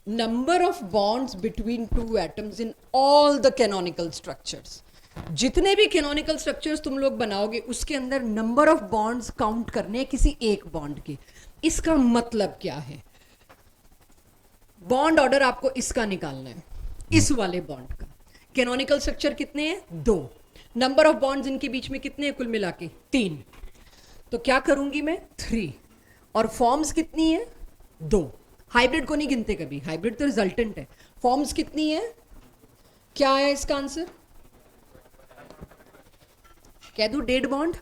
Number of bonds between two atoms in all the canonical structures. जितने भी कैनोनिकल स्ट्रक्चर्स तुम लोग बनाओगे उसके अंदर नंबर ऑफ बॉन्ड्स काउंट करने हैं किसी एक बॉन्ड के। इसका मतलब क्या है? बॉन्ड ऑर्डर आपको इसका निकालना है, इस वाले बॉन्ड का। कैनोनिकल स्ट्रक्चर कितने हैं? 2। नंबर ऑफ बॉन्ड्स इनके बीच में कितने हैं कुल मिला के? 3। तो क्या करूंगी मैं? 3। और फॉर्म्स कितनी है? 2। हाइब्रिड को नहीं गिनते कभी, हाइब्रिड तो रिजल्टेंट है। फॉर्म्स कितनी है? क्या है इसका आंसर? कह दूं dead bond?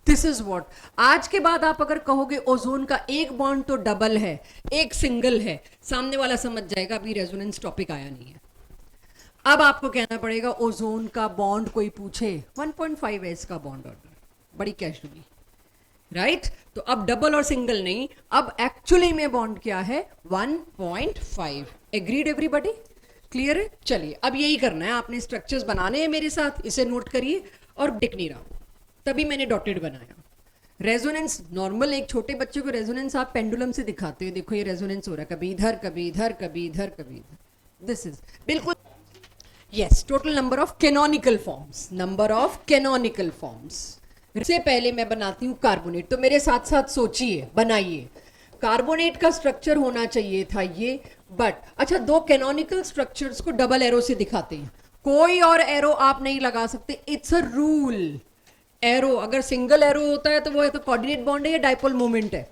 This is what. आज के बाद आप अगर कहोगे ओजोन का एक बॉन्ड तो डबल है, एक सिंगल है, सामने वाला समझ जाएगा अभी रेजोनेंस टॉपिक आया नहीं है। अब आपको कहना पड़ेगा ओजोन का बॉन्ड कोई पूछे 1.5 है इसका बॉन्ड ऑर्डर, बड़ी कैजुअली, राइट। तो अब डबल और सिंगल नहीं, अब एक्चुअली में बॉन्ड क्या है? 1.5। Agreed everybody? क्लियर है? चलिए अब यही करना है, आपने स्ट्रक्चर्स बनाने हैं मेरे साथ, इसे नोट करिए। और दिख नहीं रहा, तभी मैंने डॉटेड बनाया। रेजोनेंस नॉर्मल, एक छोटे बच्चे को रेजोनेंस आप पेंडुलम से दिखाते हो, देखो ये रेजोनेंस हो रहा है, कभी इधर कभी इधर कभी इधर कभी इधर। दिस इज बिल्कुल yes total number of canonical forms, number of canonical forms. इससे पहले मैं बनाती हूँ कार्बोनेट, तो मेरे साथ साथ सोचिए, बनाइए। कार्बोनेट का स्ट्रक्चर होना चाहिए था ये, बट अच्छा 2 कैनोनिकल स्ट्रक्चर्स को डबल एरो से दिखाते हैं, कोई और एरो आप नहीं लगा सकते, इट्स अ रूल। एरो अगर सिंगल एरो होता है तो वो है तो कोऑर्डिनेट बॉन्ड है या डाइपोल मोमेंट है,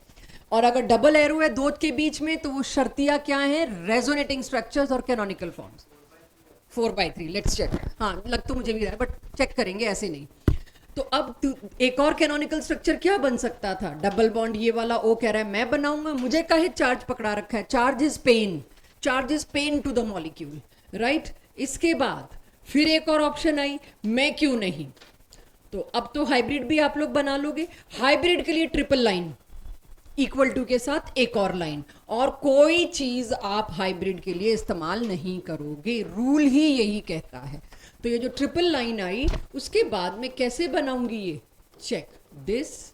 और अगर डबल एरो है दो के बीच में तो वो शर्तियां क्या है? रेजोनेटिंग स्ट्रक्चर्स और कैनोनिकल फॉर्म्स। 4/3 let's check. हाँ लग तो मुझे भी रहा है बट चेक करेंगे, ऐसे नहीं। तो अब एक और कैनोनिकल स्ट्रक्चर क्या बन सकता था? डबल बॉन्ड, ये वाला ओ कह रहा है मैं बनाऊंगा, मुझे काहे चार्ज पकड़ा रखा है? Charge is pen, charge is pen to the molecule, right. इसके बाद फिर एक और ऑप्शन आई, मैं क्यों नहीं। तो अब तो हाइब्रिड भी आप लोग बना लोगे। हाइब्रिड के लिए ट्रिपल लाइन इक्वल टू के साथ एक और लाइन, और कोई चीज आप हाइब्रिड के लिए इस्तेमाल नहीं करोगे, रूल ही यही कहता है। तो ये जो ट्रिपल लाइन आई उसके बाद मैं कैसे बनाऊंगी ये? Check, this,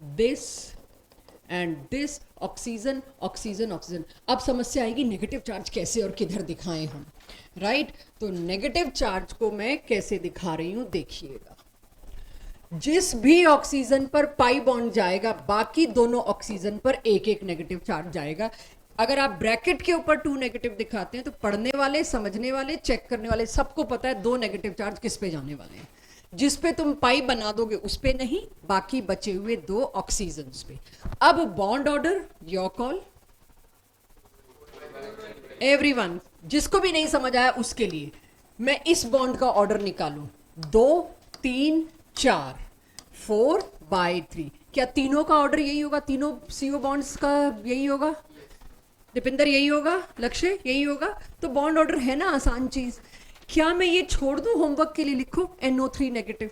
this and this, oxygen oxygen oxygen. अब समस्या आएगी नेगेटिव चार्ज कैसे और किधर दिखाएं हम, राइट? तो नेगेटिव चार्ज को मैं कैसे दिखा रही हूं, देखिएगा। जिस भी ऑक्सीजन पर पाई बॉन्ड जाएगा, बाकी दोनों ऑक्सीजन पर एक एक नेगेटिव चार्ज जाएगा। अगर आप ब्रैकेट के ऊपर 2 नेगेटिव दिखाते हैं तो पढ़ने वाले, समझने वाले, चेक करने वाले सबको पता है 2 नेगेटिव चार्ज किस पे जाने वाले हैं। जिस पे तुम पाई बना दोगे उस पे नहीं, बाकी बचे हुए 2 ऑक्सीजन पे। अब bond order, your call. Everyone, जिसको भी नहीं समझ आया उसके लिए मैं इस बॉन्ड का ऑर्डर निकालूं, 2 3 4 4/3। क्या तीनों का ऑर्डर यही होगा? तीनों CO बॉन्ड्स का यही होगा? दीपिंदर यही होगा? लक्ष्य यही होगा? तो बॉन्ड ऑर्डर है ना आसान चीज। क्या मैं ये छोड़ दूं होमवर्क के लिए? लिखो NO3 नेगेटिव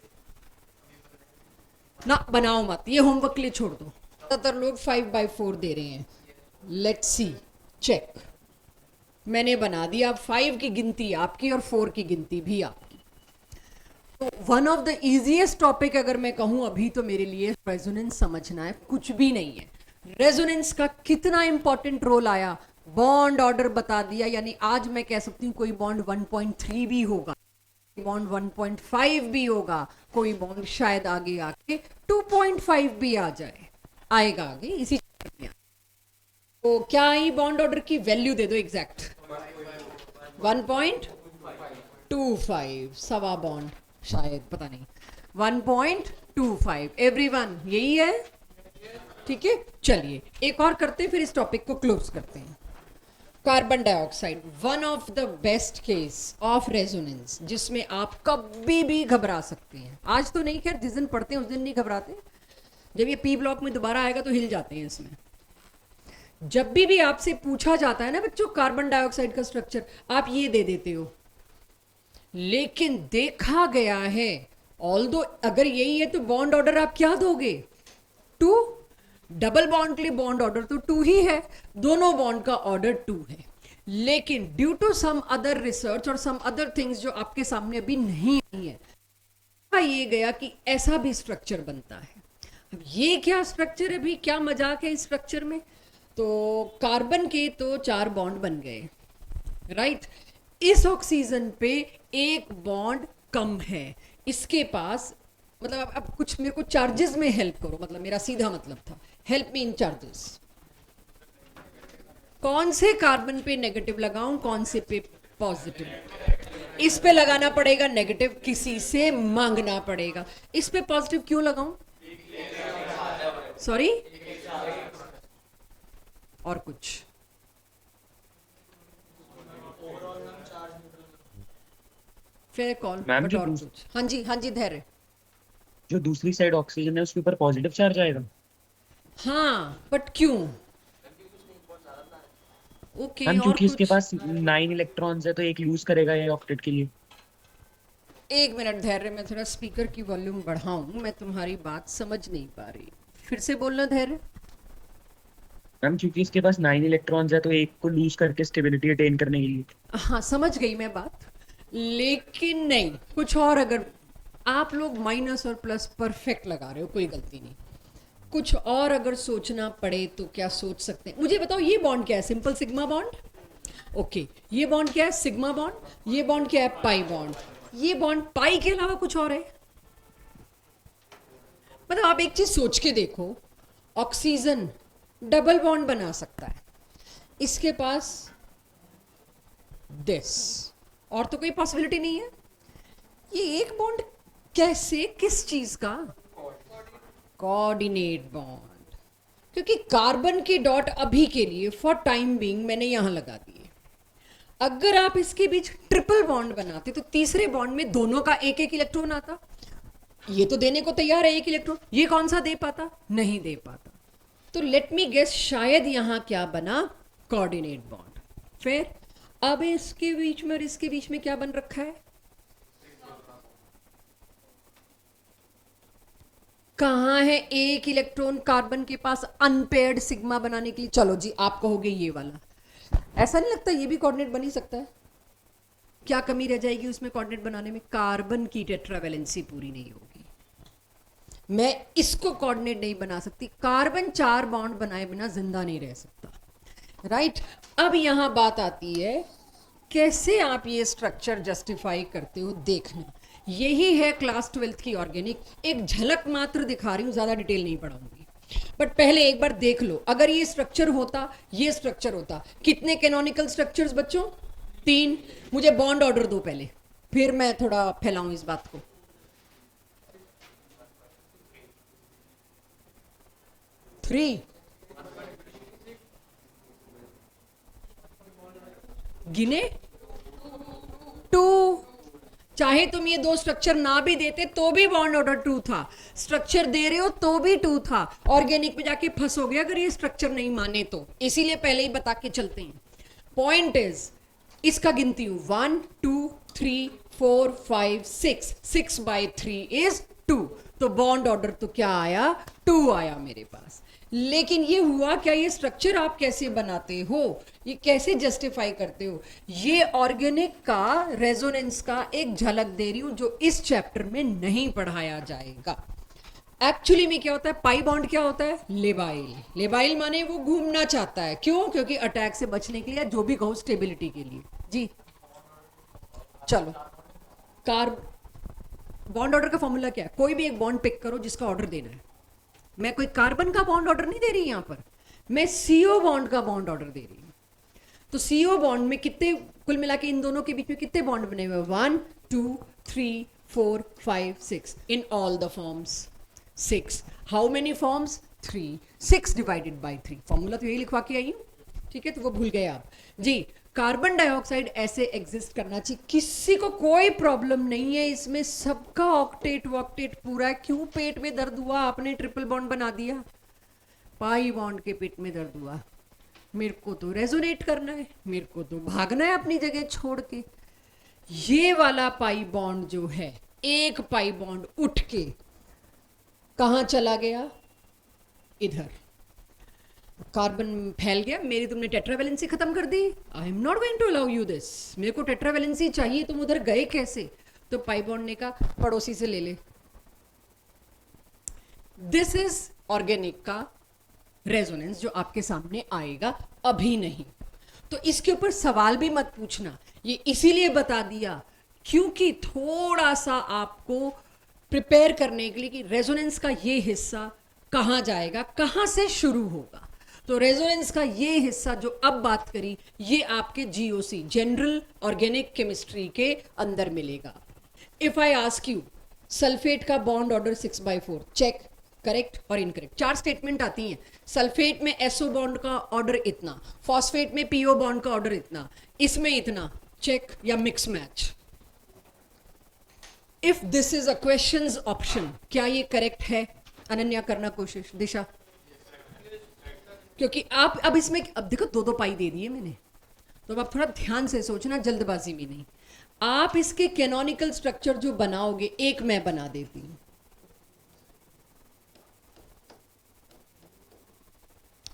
ना, बनाओ मत, ये होमवर्क के लिए छोड़ दो। ज्यादातर लोग 5/4 दे रहे हैं। Let's see, check. मैंने बना दिया। 5 की गिनती आपकी और 4 की गिनती भी आपकी। तो one of the easiest topic अगर मैं कहूं अभी तो मेरे लिए रेजोनेंस समझना है, कुछ भी नहीं है। रेजोनेंस का कितना इंपॉर्टेंट रोल आया, बॉन्ड ऑर्डर बता दिया। यानी आज मैं कह सकती हूँ कोई बॉन्ड 1.3 भी होगा, बॉन्ड 1.5 भी होगा, कोई बॉन्ड शायद आगे आके 2.5 भी आ जाए, आएगा आगे इसी चक्कर में। तो क्या आई बॉन्ड ऑर्डर की वैल्यू दे दो एग्जैक्ट। 1.25, सवा बॉन्ड शायद, पता नहीं, 1.25। एवरीवन यही है, ठीक है? चलिए एक और करते हैं, फिर इस टॉपिक को क्लोज करते हैं। Carbon dioxide, one of the best case of resonance, जिसमें आप कभी भी घबरा सकते हैं। आज तो नहीं, खैर जिस दिन पढ़ते हैं उस दिन नहीं घबराते, जब ये P ब्लॉक में दोबारा आएगा तो हिल जाते हैं इसमें। जब भी आपसे पूछा जाता है ना बच्चों कार्बन डाइऑक्साइड का स्ट्रक्चर, आप ये दे देते हो। लेकिन देखा गया है, ऑल्दो अगर यही है तो बॉन्ड ऑर्डर आप क्या दोगे? 2। डबल बॉन्ड के लिए बॉन्ड ऑर्डर तो 2 ही है, दोनों बॉन्ड का ऑर्डर 2 है। लेकिन due to some other research और सम अदर थिंग्स जो आपके सामने अभी नहीं आई है, ये गया कि ऐसा भी स्ट्रक्चर बनता है। अब ये क्या स्ट्रक्चर है भी, क्या मजाक है इस स्ट्रक्चर में? तो कार्बन के तो 4 बॉन्ड बन गए, राइट? इस ऑक्सीजन पे एक बॉन्ड कम है, इसके पास। मतलब अब कुछ मेरे को चार्जेस में हेल्प करो, मतलब मेरा सीधा मतलब था हेल्प मी इन चार्जेस। कौन से कार्बन पे नेगेटिव लगाऊं, कौन से पे पॉजिटिव? इस पे लगाना पड़ेगा नेगेटिव, किसी से मांगना पड़ेगा। इस पे पॉजिटिव क्यों लगाऊं? सॉरी, और कुछ? फेयर कॉल, बट और कुछ? हाँ जी, हाँ जी धैर्य। जो दूसरी साइड ऑक्सीजन है उसके ऊपर पॉजिटिव चार्ज आएगा। हाँ, बट क्यों? ओके, मैम और क्योंकि इसके कुछ? पास 9 इलेक्ट्रॉन्स है तो एक यूज करेगा ये ऑक्टेट के लिए। एक मिनट धैर्य, मैं थोड़ा स्पीकर की वॉल्यूम बढ़ाऊं, मैं तुम्हारी बात समझ नहीं पा रही, फिर से बोलना धैर्य। मैम क्योंकि इसके पास 9 इलेक्ट्रॉन्स है तो एक को लूज करके स्टेबिलिटी अटेन करने के लिए। हाँ समझ गई मैं बात, लेकिन नहीं, कुछ और। अगर आप लोग माइनस और प्लस परफेक्ट लगा रहे हो, कोई गलती नहीं, कुछ और अगर सोचना पड़े तो क्या सोच सकते हैं? मुझे बताओ, ये बॉन्ड क्या है? Simple sigma bond. ओके, ये बॉन्ड क्या है? Sigma bond. ये बॉन्ड क्या है? Pi bond. ये बॉन्ड पाई के अलावा कुछ और है? मतलब आप एक चीज सोच के देखो, ऑक्सीजन डबल बॉन्ड बना सकता है, इसके पास दिस, और तो कोई पॉसिबिलिटी नहीं है। ये एक बॉन्ड कैसे, किस चीज का? Coordinate bond. क्योंकि कार्बन के डॉट अभी के लिए फॉर टाइम बीइंग मैंने यहां लगा दिए। अगर आप इसके बीच ट्रिपल बॉन्ड बनाते तो तीसरे बॉन्ड में दोनों का एक एक इलेक्ट्रॉन आता। ये तो देने को तैयार है एक इलेक्ट्रॉन, ये कौन सा दे पाता? नहीं दे पाता। तो लेट मी गेस, शायद यहां क्या बना? Coordinate bond. फिर अब इसके बीच में और इसके बीच में क्या बन रखा है? कहां है एक इलेक्ट्रॉन कार्बन के पास अनपेयर्ड सिग्मा बनाने के लिए? चलो जी, आप कहोगे ये वाला। ऐसा नहीं लगता ये भी कोऑर्डिनेट बन ही सकता है? क्या कमी रह जाएगी उसमें कोऑर्डिनेट बनाने में? कार्बन की टेट्रावैलेंसी पूरी नहीं होगी। मैं इसको कोऑर्डिनेट नहीं बना सकती। कार्बन 4 बॉन्ड बनाए बिना जिंदा नहीं रह सकता, राइट। अब यहां बात आती है कैसे आप ये स्ट्रक्चर जस्टिफाई करते हो, देखना। यही है क्लास 12th की ऑर्गेनिक। एक झलक मात्र दिखा रही हूं, ज्यादा डिटेल नहीं पढ़ाऊंगी, बट पहले एक बार देख लो। अगर ये स्ट्रक्चर होता, ये स्ट्रक्चर होता, कितने कैनोनिकल स्ट्रक्चर्स बच्चों? 3। मुझे बॉन्ड ऑर्डर दो पहले, फिर मैं थोड़ा फैलाऊं इस बात को। 3 गिने, 2। चाहे तुम ये 2 स्ट्रक्चर ना भी देते तो भी बॉन्ड ऑर्डर 2 था, स्ट्रक्चर दे रहे हो तो भी 2 था। ऑर्गेनिक में जाके फंसोगे अगर ये स्ट्रक्चर नहीं माने तो, इसीलिए पहले ही बता के चलते हैं। पॉइंट इज, इसका गिनती हूं 1 2 3 4 5 6, 6 by 3 इज 2। तो बॉन्ड ऑर्डर तो क्या आया? 2 आया मेरे पास। लेकिन ये हुआ क्या? ये स्ट्रक्चर आप कैसे बनाते हो, ये कैसे जस्टिफाई करते हो? ये ऑर्गेनिक का रेजोनेंस का एक झलक दे रही हूं जो इस चैप्टर में नहीं पढ़ाया जाएगा। एक्चुअली में क्या होता है? पाई बॉन्ड क्या होता है? लेबाइल। लेबाइल माने वो घूमना चाहता है, क्यों? क्योंकि अटैक से बचने के लिए, जो भी कहो स्टेबिलिटी के लिए। जी चलो, बॉन्ड ऑर्डर का फॉर्मूला क्या है? कोई भी एक बॉन्ड पिक करो जिसका ऑर्डर देना है। मैं कोई कार्बन का बॉन्ड ऑर्डर नहीं दे रही यहां पर, मैं सीओ बॉन्ड का बॉन्ड ऑर्डर दे रही हूं। तो सीओ बॉन्ड में कितने, कुल मिला के इन दोनों के बीच में कितने बॉन्ड बने हुए? 1 2 3 4 5 6 in all the forms 6। How many forms? 3। 6 divided by 3। Formula तो यही लिखवा के आई हूं, ठीक है? तो वो भूल गए आप जी। कार्बन डाइऑक्साइड ऐसे एग्जिस्ट करना चाहिए, किसी को कोई प्रॉब्लम नहीं है इसमें, सबका ऑक्टेट वॉक्टेट पूरा है। क्यों पेट में दर्द हुआ? आपने ट्रिपल बॉन्ड बना दिया, पाई बॉन्ड के पेट में दर्द हुआ। मेरे को तो रेजोनेट करना है, मेरे को तो भागना है अपनी जगह छोड़ के। ये वाला पाई बॉन्ड जो है, एक पाई बॉन्ड उठ के कहां चला गया? इधर। कार्बन फैल गया, मेरी तुमने टेट्रावैलेंसी खत्म कर दी। I am not going to allow you this. मेरे को टेट्रावैलेंसी चाहिए, तुम उधर गए कैसे? तो पाई बॉन्ड ने कहा पड़ोसी से ले ले। दिस इज ऑर्गेनिक का रेजोनेंस जो आपके सामने आएगा, अभी नहीं। तो इसके ऊपर सवाल भी मत पूछना, ये इसीलिए बता दिया क्योंकि थोड़ा सा आपको प्रिपेयर करने के लिए कि रेजोनेंस का ये हिस्सा कहां जाएगा, कहां से शुरू होगा। तो रेजोनेंस का ये हिस्सा जो अब बात करी, ये आपके जीओसी, जनरल ऑर्गेनिक केमिस्ट्री के अंदर मिलेगा। If I ask you, sulphate का बॉन्ड ऑर्डर 6/4, चेक, करेक्ट और इनकरेक्ट। 4 स्टेटमेंट आती हैं। सल्फेट में एसओ बॉन्ड का ऑर्डर इतना, फॉस्फेट में पीओ बॉन्ड का ऑर्डर इतना, इसमें इतना, चेक या mix match. If this is a question option, क्या ये करेक्ट है? अनन्या करना कोशिश, दिशा, क्योंकि आप अब इसमें, अब देखो 2 पाई दे दिए मैंने, तो अब आप थोड़ा ध्यान से सोचना, जल्दबाजी में नहीं। आप इसके कैनोनिकल स्ट्रक्चर जो बनाओगे, एक मैं बना देती हूं,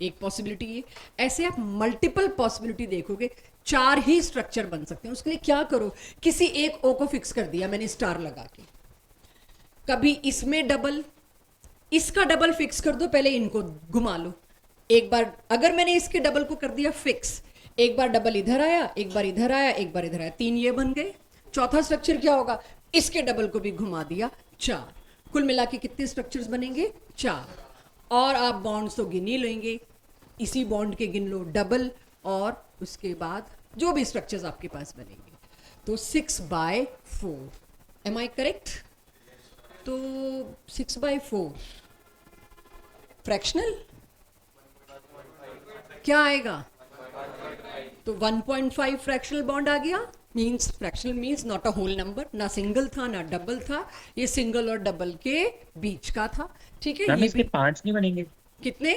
एक पॉसिबिलिटी ये। ऐसे आप मल्टीपल पॉसिबिलिटी देखोगे, 4 ही स्ट्रक्चर बन सकते हैं। उसके लिए क्या करो, किसी एक ओ को फिक्स कर दिया मैंने स्टार लगा के, कभी इसमें डबल, इसका डबल फिक्स कर दो, पहले इनको घुमा लो। एक बार अगर मैंने इसके डबल को कर दिया फिक्स, एक बार डबल इधर आया, एक बार इधर आया, एक बार इधर आया, 3 ये बन गए। चौथा स्ट्रक्चर क्या होगा? इसके डबल को भी घुमा दिया, 4। कुल मिला के कितने स्ट्रक्चर्स बनेंगे? 4। और आप बॉन्ड्स तो गिन ही लेंगे, इसी बॉन्ड के गिन लो डबल, और उसके बाद जो भी स्ट्रक्चर्स आपके पास बनेंगे। तो 6/4, एम आई करेक्ट? तो 6/4 फ्रैक्शनल क्या आएगा? तो 1.5 फ्रैक्शनल बॉन्ड आ गया। Means fractional means not a whole number, ना सिंगल था ना डबल था, ये सिंगल और डबल के बीच का था, ठीक है? ये इसके 5 नहीं बनेंगे? कितने?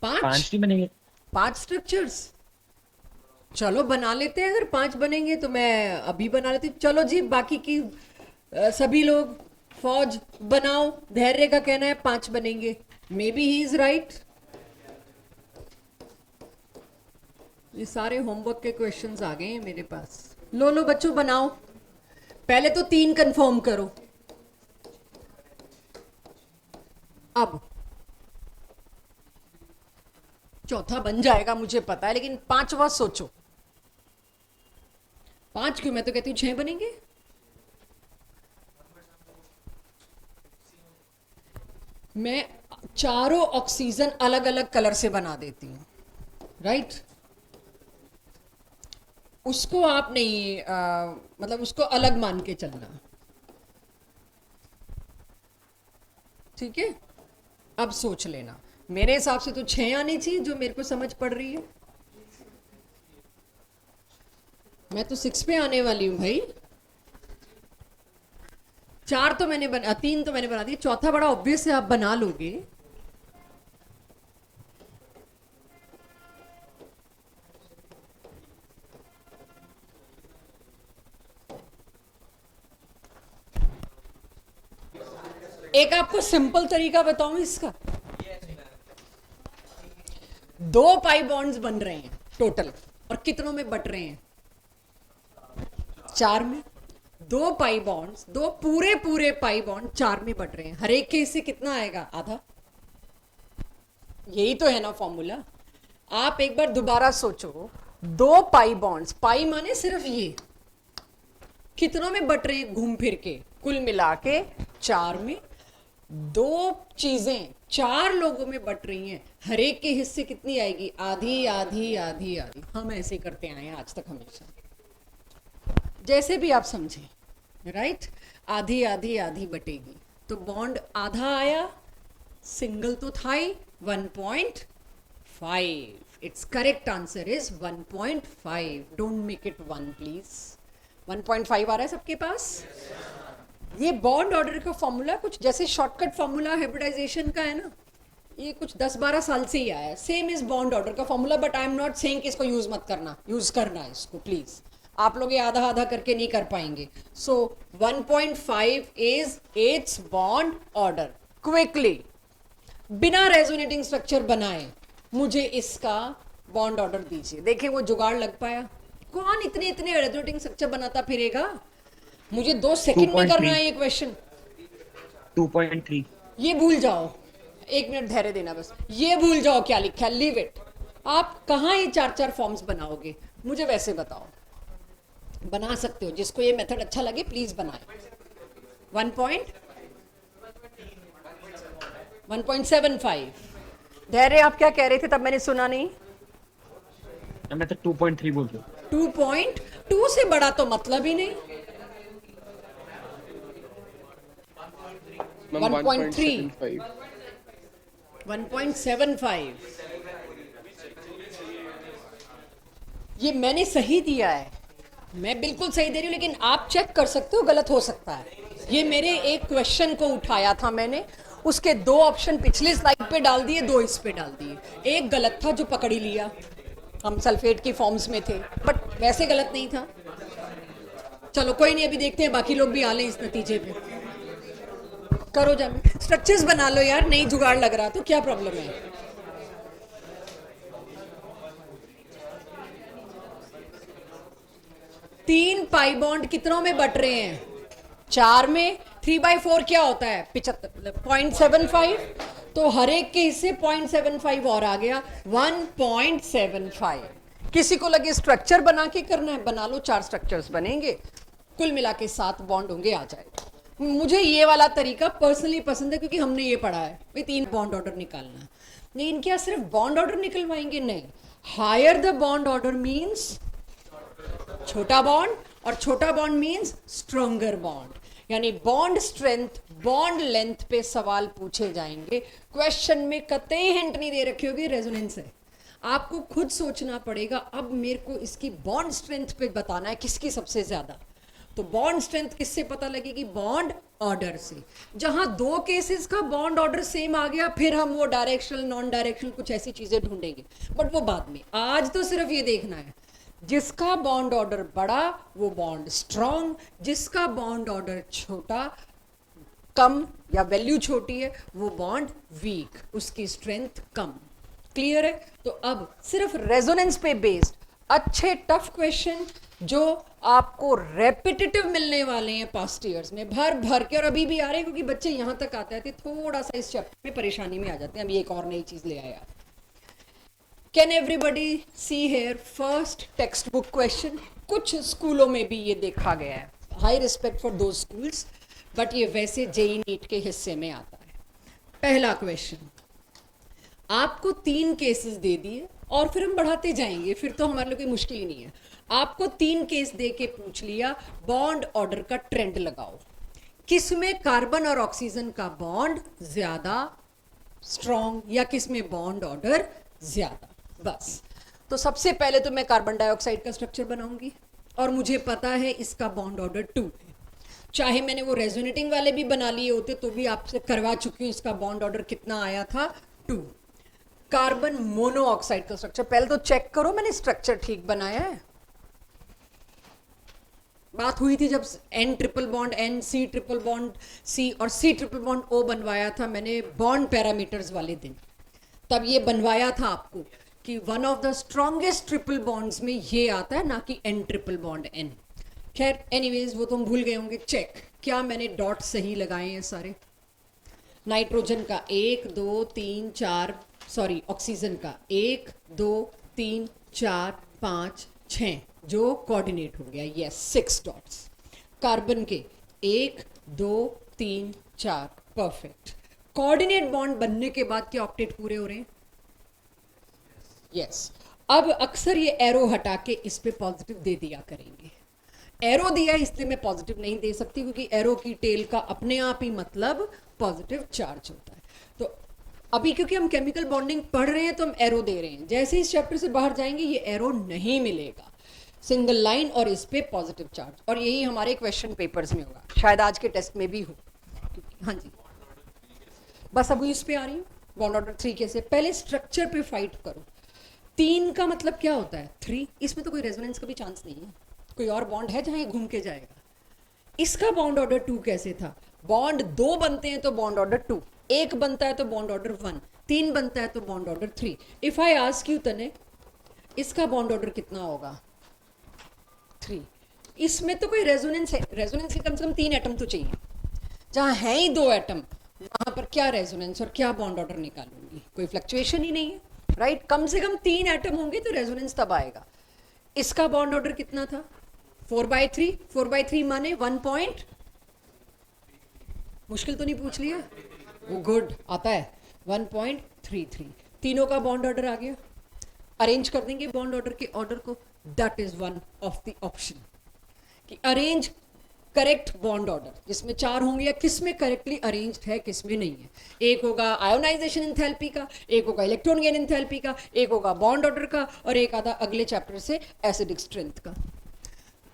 5 नहीं बनेंगे? 5 स्ट्रक्चर्स, चलो बना लेते हैं। अगर 5 बनेंगे तो मैं अभी बना लेती हूँ। चलो जी, बाकी की सभी लोग फौज बनाओ। धैर्य का कहना है 5 बनेंगे, may be he is right. ये सारे होमवर्क के क्वेश्चंस आ गए हैं मेरे पास। लो बच्चों बनाओ, पहले तो 3 कंफर्म करो। अब चौथा बन जाएगा मुझे पता है, लेकिन पांचवा सोचो। पांच क्यों, मैं तो कहती हूं 6 बनेंगे। मैं चारों ऑक्सीजन अलग अलग कलर से बना देती हूं, राइट? उसको आप नहीं मतलब उसको अलग मान के चलना, ठीक है? अब सोच लेना, मेरे हिसाब से तो 6 आनी चाहिए जो मेरे को समझ पड़ रही है। मैं तो 6 पे आने वाली हूं भाई। 4 तो मैंने 3 तो मैंने बना दिए, चौथा बड़ा ऑब्वियस है, आप बना लोगे। एक आपको सिंपल तरीका बताऊं इसका। 2 पाई बॉन्ड्स बन रहे हैं टोटल, और कितनों में बट रहे हैं? 4 में। 2 पाई बॉन्ड्स, 2 पूरे पूरे पाई बॉन्ड 4 में बट रहे हैं। हर एक के हिस्से कितना आएगा? आधा। यही तो है ना फॉर्मूला। आप एक बार दोबारा सोचो, 2 पाई बॉन्ड्स, पाई माने सिर्फ ये, कितनों में बट रहे हैं घूम फिर के? कुल मिला के 4 में। 2 चीजें 4 लोगों में बट रही हैं, हर एक के हिस्से कितनी आएगी? आधी आधी आधी आधी। हम ऐसे करते आए हैं आज तक हमेशा, जैसे भी आप समझे, राइट? आधी आधी आधी बटेगी, तो बॉन्ड आधा आया, सिंगल तो था ही 1.5। It's correct answer is 1.5। Don't make it 1 please. 1.5 आ रहा है सबके पास? ये बॉन्ड ऑर्डर का फॉर्मूला कुछ जैसे शॉर्टकट फॉर्मूला हाइब्रिडाइजेशन का है ना, ये कुछ 10-12 साल से ही आया है। सेम इज बॉन्ड ऑर्डर का formula, but I am not saying कि इसको यूज मत करना, यूज करना है इसको प्लीज। आप लोग ये आधा आधा करके नहीं कर पाएंगे। सो 1.5 is it's bond order. Quickly, बिना रेजोनेटिंग स्ट्रक्चर बनाए मुझे इसका बॉन्ड ऑर्डर दीजिए। देखिए वो जुगाड़ लग पाया? कौन इतने इतने रेजोनेटिंग स्ट्रक्चर बनाता फिरेगा? मुझे 2 सेकंड में करना है ये क्वेश्चन। 2.3। ये भूल जाओ, 1 मिनट धैर्य देना बस। ये भूल जाओ क्या लिखा है, लीव इट। आप कहाँ ये 4-4 फॉर्म्स बनाओगे? मुझे वैसे बताओ। बना सकते हो, जिसको ये मेथड अच्छा लगे प्लीज बनाए। 1.75। धैर्य आप क्या कह रहे थे? तब मैंने सुना नहीं। मैं तो 2.3 बोल रहा हूँ। 2.2 से बड़ा तो मतलब ही नहीं। 1.3, 1.75। ये मैंने सही दिया है, मैं बिल्कुल सही दे रही हूँ, लेकिन आप चेक कर सकते हो, गलत हो सकता है। ये मेरे एक क्वेश्चन को उठाया था मैंने, उसके 2 ऑप्शन पिछले स्लाइड पे डाल दिए, 2 इस पे डाल दिए। एक गलत था जो पकड़ ही लिया, हम सल्फेट की फॉर्म्स में थे, बट वैसे गलत नहीं था। चलो कोई नहीं, अभी देखते हैं बाकी लोग भी आ लें इस नतीजे पे। करो जब स्ट्रक्चर्स बना लो यार, नहीं जुगाड़ लग रहा तो क्या प्रॉब्लम है? तीन पाई बॉन्ड कितनों में बट रहे हैं? 4 में। 3/4 क्या होता है? 75, 0.75। तो हर एक के हिस्से 0.75 और आ गया, 1.75। किसी को लगे स्ट्रक्चर बना के करना है, बना लो, 4 स्ट्रक्चर्स बनेंगे, कुल मिला के 7 बॉन्ड होंगे, आ जाएगा। मुझे ये वाला तरीका पर्सनली पसंद है, क्योंकि हमने ये पढ़ा है भाई 3 बॉन्ड ऑर्डर निकालना है। लेकिन क्या सिर्फ बॉन्ड ऑर्डर निकलवाएंगे? नहीं, higher the bond order means छोटा बॉन्ड, और छोटा बॉन्ड मीन्स स्ट्रॉन्गर बॉन्ड। यानी बॉन्ड स्ट्रेंथ, बॉन्ड लेंथ पे सवाल पूछे जाएंगे। क्वेश्चन में कतई हिंट नहीं दे रखी होगी रेजोनेंस है, आपको खुद सोचना पड़ेगा। अब मेरे को इसकी बॉन्ड स्ट्रेंथ पे बताना है किसकी सबसे ज्यादा, तो बॉन्ड स्ट्रेंथ किससे पता लगेगी? बॉन्ड ऑर्डर से। जहां 2 केसेस का बॉन्ड ऑर्डर सेम आ गया, फिर हम वो डायरेक्शनल, नॉन डायरेक्शनल कुछ ऐसी चीजें ढूंढेंगे, बट वो बाद में। आज तो सिर्फ ये देखना है, जिसका बॉन्ड ऑर्डर बड़ा वो बॉन्ड स्ट्रॉन्ग, जिसका बॉन्ड ऑर्डर छोटा, कम या वैल्यू छोटी है, वो बॉन्ड वीक, उसकी स्ट्रेंथ कम। क्लियर है? तो अब सिर्फ रेजोनेंस पे बेस्ड अच्छे टफ क्वेश्चन जो आपको रेपिटेटिव मिलने वाले हैं पास्ट ईयर्स में भर भर के, और अभी भी आ रहे हैं क्योंकि बच्चे यहाँ तक आते हैं थोड़ा सा इस चैप्टर में परेशानी में आ जाते हैं। अभी एक और नई चीज ले आया। Can everybody see here first text book question? कुछ स्कूलों में भी ये देखा गया है, हाई रिस्पेक्ट फॉर दो स्कूल्स, बट ये वैसे जेई नीट के हिस्से में आता है। पहला क्वेश्चन, आपको 3 केसेस दे दिए और फिर हम बढ़ाते जाएंगे, फिर तो हमारे लिए कोई मुश्किल ही नहीं है। आपको 3 केस दे के पूछ लिया, बॉन्ड ऑर्डर का ट्रेंड लगाओ, किसमें कार्बन और ऑक्सीजन का बॉन्ड ज्यादा स्ट्रॉन्ग या किसमें बॉन्ड ऑर्डर ज्यादा। बस, तो सबसे पहले तो मैं कार्बन डाइऑक्साइड का स्ट्रक्चर बनाऊंगी और मुझे पता है इसका बॉन्ड ऑर्डर 2 है। चाहे मैंने वो रेजोनेटिंग वाले भी बना लिए होते तो भी आपसे करवा चुकी हूं, इसका बॉन्ड ऑर्डर कितना आया था, 2। कार्बन मोनोऑक्साइड का स्ट्रक्चर, पहले तो चेक करो मैंने स्ट्रक्चर ठीक बनाया है। बात हुई थी जब N triple bond N, C triple bond C और C ट्रिपल बॉन्ड O बनवाया था मैंने बॉन्ड पैरामीटर्स वाले दिन, तब ये बनवाया था आपको कि one of the strongest triple bonds में ये आता है, ना कि N ट्रिपल बॉन्ड N। खैर एनीवेज वो तो हम भूल गए होंगे। चेक, क्या मैंने डॉट सही लगाए हैं सारे? नाइट्रोजन का 1 2 3 4, सॉरी ऑक्सीजन का 1 2 3 4 5 6 जो कोऑर्डिनेट हो गया, यस 6 डॉट्स। कार्बन के 1 2 3 4, परफेक्ट। कोऑर्डिनेट बॉन्ड बनने के बाद क्या ऑक्टेट पूरे हो रहे हैं? यस। अब अक्सर ये एरो हटा के इस पे पॉजिटिव दे दिया करेंगे। एरो दिया इसलिए मैं पॉजिटिव नहीं दे सकती क्योंकि एरो की टेल का अपने आप ही मतलब पॉजिटिव चार्ज होता है। तो अभी क्योंकि हम केमिकल बॉन्डिंग पढ़ रहे हैं तो हम एरो दे रहे हैं, जैसे इस चैप्टर से बाहर जाएंगे ये एरो नहीं मिलेगा, सिंगल लाइन और इस पे पॉजिटिव चार्ज। और यही हमारे क्वेश्चन पेपर्स में होगा, शायद आज के टेस्ट में भी हो। हाँ जी, बस अभी इस पे आ रही हूँ। बॉन्ड ऑर्डर 3 कैसे? पहले स्ट्रक्चर पे फाइट करो। 3 का मतलब क्या होता है? 3। इसमें तो कोई रेजोनेंस का भी चांस नहीं है, कोई और बॉन्ड है जहां ये घूम के जाएगा। इसका बॉन्ड ऑर्डर 2 कैसे था? बॉन्ड 2 बनते हैं तो बॉन्ड ऑर्डर 2, 1 बनता है तो बॉन्ड ऑर्डर 1, 3 बनता है तो bond order 3। If I ask you तने, इसका बॉन्ड ऑर्डर कितना होगा? 3। इसमें तो कोई रेजोनेंस है? रेजोनेंस के कम से कम 3 एटम तो चाहिए, जहां है ही 2 एटम वहां पर क्या रेजोनेंस और क्या बॉन्ड ऑर्डर निकालूंगी? कोई फ्लक्चुएशन ही नहीं है, राइट? कम से कम 3 एटम होंगे तो रेजोनेंस तब आएगा। इसका बॉन्ड ऑर्डर कितना था? 4/3। 4/3 माने 1 पॉइंट, मुश्किल तो नहीं पूछ लिया वो, गुड आता है 1.33। तीनों का बॉन्ड ऑर्डर आ गया। अरेंज कर देंगे बॉन्ड ऑर्डर के ऑर्डर को, that is one of the option कि अरेंज करेक्ट बॉन्ड ऑर्डर, जिसमें 4 होंगे या किस में करेक्टली अरेंज्ड है किस में नहीं है। एक होगा आयोनाइजेशन एंथैल्पी का, एक होगा इलेक्ट्रॉन गेन एंथैल्पी का, एक होगा बॉन्ड ऑर्डर का और एक आधा अगले चैप्टर से एसिडिक स्ट्रेंथ का।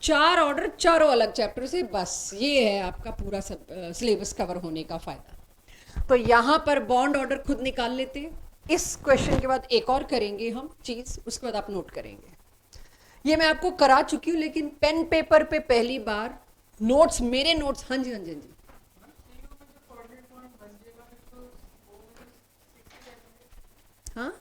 4 ऑर्डर चारों अलग चैप्टर से, बस ये है आपका पूरा सिलेबस कवर होने का फायदा। तो यहां पर बॉन्ड ऑर्डर खुद निकाल लेते हैं। इस क्वेश्चन के बाद एक और करेंगे हम चीज, उसके बाद आप नोट करेंगे। ये मैं आपको करा चुकी हूं लेकिन पेन पेपर पे पहली बार नोट्स, मेरे नोट्स। हाँ जी हाँ जी हाँ जी। हाँ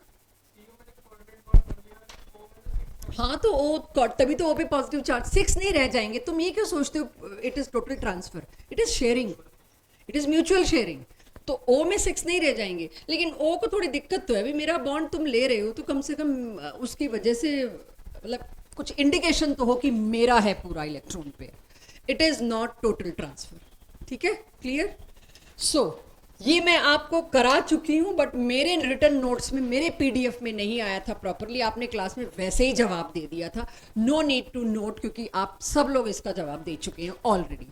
हाँ, तो ओ तभी तो ओ पे पॉजिटिव चार्ज 6 नहीं रह जाएंगे। तुम ये क्यों सोचते हो it is total transfer? It is sharing, it is mutual sharing. तो ओ में 6 नहीं रह जाएंगे, लेकिन ओ को थोड़ी दिक्कत तो है, अभी मेरा बॉन्ड तुम ले रहे हो तो कम से कम उसकी वजह से मतलब कुछ इंडिकेशन तो हो कि मेरा है पूरा electron pair. It is not total transfer. ठीक है, क्लियर? सो ये मैं आपको करा चुकी हूं, बट मेरे रिटर्न नोट्स में, मेरे पीडीएफ में नहीं आया था प्रॉपरली। आपने क्लास में वैसे ही जवाब दे दिया था, नो नीड टू नोट, क्योंकि आप सब लोग इसका जवाब दे चुके हैं ऑलरेडी।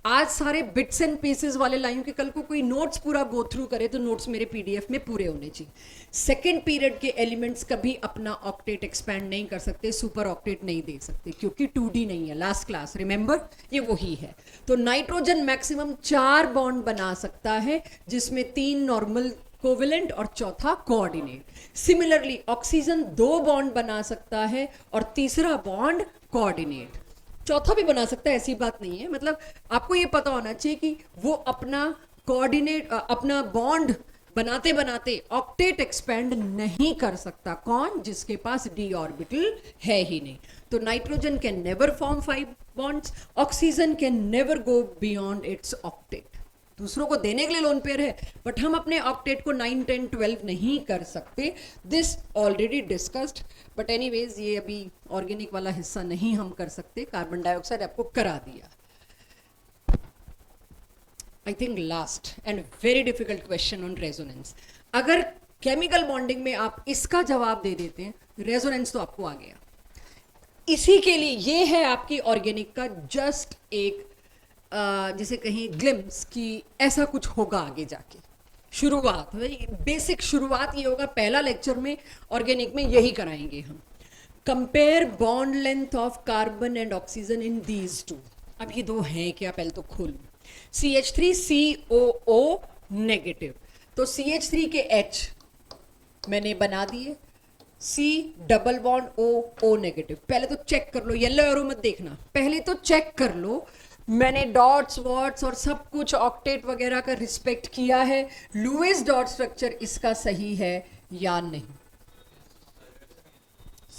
आज सारे बिट्स एंड पीसेस वाले लाइन के, कल को कोई नोट्स पूरा गो थ्रू करे तो नोट्स मेरे पीडीएफ में पूरे होने चाहिए। सेकेंड पीरियड के एलिमेंट्स कभी अपना ऑक्टेट एक्सपैंड नहीं कर सकते, सुपर ऑक्टेट नहीं दे सकते, क्योंकि 2D नहीं है। लास्ट क्लास रिमेंबर, ये वही है। तो नाइट्रोजन मैक्सिमम 4 बॉन्ड बना सकता है, जिसमें 3 नॉर्मल कोवेलेंट और चौथा कोऑर्डिनेट। सिमिलरली ऑक्सीजन 2 बॉन्ड बना सकता है और तीसरा बॉन्ड कोऑर्डिनेट। चौथा भी बना सकता है, ऐसी बात नहीं है। मतलब आपको ये पता होना चाहिए कि वो अपना कोऑर्डिनेट, अपना बॉन्ड बनाते बनाते ऑक्टेट एक्सपेंड नहीं कर सकता। कौन? जिसके पास d ऑर्बिटल है ही नहीं। तो nitrogen can never form 5 bonds, oxygen can never go beyond it's octet. दूसरों को देने के लिए लोन पेयर है, बट हम अपने ऑक्टेट को 9, 10, 12 नहीं कर सकते। This already discussed, but anyways ये अभी ऑर्गेनिक वाला हिस्सा नहीं हम कर सकते। कार्बन डाइऑक्साइड आपको करा दिया। I think last and very difficult question on resonance. अगर केमिकल बॉन्डिंग में आप इसका जवाब दे देते हैं, रेजोनेंस तो आपको आ गया। इसी के लिए ये है आपकी ऑर्गेनिक का जस्ट एक जैसे कहीं ग्लिम्स कि ऐसा कुछ होगा आगे जाके, शुरुआत, बेसिक शुरुआत ये होगा। पहला लेक्चर में ऑर्गेनिक में यही कराएंगे हम। Compare bond length of carbon and oxygen in these two. अब ये दो हैं क्या, पहले तो खोलूं। CH3COO नेगेटिव, तो CH3 के H मैंने बना दिए, C double bond O negative. पहले तो चेक कर लो, येलो एरो मत देखना, पहले तो चेक कर लो मैंने डॉट्स वॉट्स और सब कुछ ऑक्टेट वगैरह का रिस्पेक्ट किया है, लुईस डॉट स्ट्रक्चर इसका सही है या नहीं।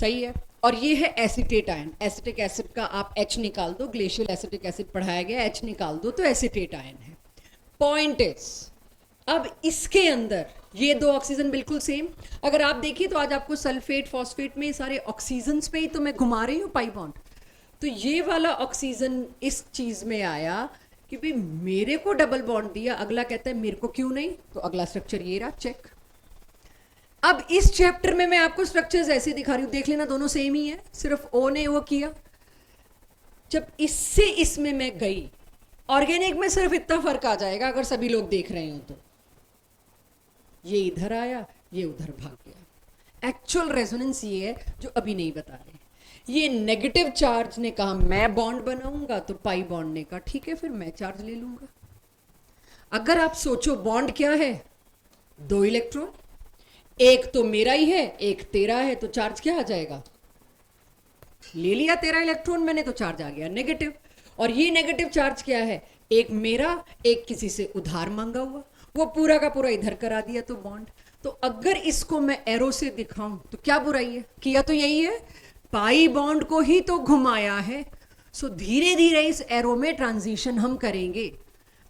सही है। और ये है एसिटेट आयन। एसिटिक एसिड का आप H निकाल दो, ग्लेशियल एसिटिक एसिड पढ़ाया गया, H निकाल दो तो एसिटेट आयन है। पॉइंट इज, अब इसके अंदर ये दो ऑक्सीजन बिल्कुल सेम। अगर आप देखिए तो आज आपको सल्फेट फॉस्फेट में सारे ऑक्सीजन पे ही तो मैं घुमा रही हूँ पाई बॉन्ड। तो ये वाला ऑक्सीजन इस चीज में आया कि भाई मेरे को डबल बॉन्ड दिया, अगला कहता है मेरे को क्यों नहीं, तो अगला स्ट्रक्चर ये रहा, चेक। अब इस चैप्टर में मैं आपको स्ट्रक्चर्स ऐसे दिखा रही हूं, देख लेना दोनों सेम ही है, सिर्फ O ने वो किया। जब इससे इसमें मैं गई, ऑर्गेनिक में सिर्फ इतना फर्क आ जाएगा अगर सभी लोग देख रहे हो तो, ये इधर आया, ये उधर भाग गया। एक्चुअल रेजोनेंस ये है जो अभी नहीं बता रहे। ये नेगेटिव चार्ज ने कहा मैं बॉन्ड बनाऊंगा, तो पाई बॉन्ड ने कहा ठीक है फिर मैं चार्ज ले लूंगा। अगर आप सोचो बॉन्ड क्या है, 2 इलेक्ट्रॉन, एक तो मेरा ही है एक तेरा है, तो चार्ज क्या आ जाएगा, ले लिया तेरा इलेक्ट्रॉन मैंने तो चार्ज आ गया नेगेटिव। और ये नेगेटिव चार्ज क्या है, एक मेरा एक किसी से उधार मांगा हुआ, वो पूरा का पूरा इधर करा दिया तो बॉन्ड। तो अगर इसको मैं एरो से दिखाऊं तो क्या बुराई है, किया तो यही है, पाई बॉन्ड को ही तो घुमाया है। सो धीरे धीरे इस एरो में ट्रांजिशन हम करेंगे।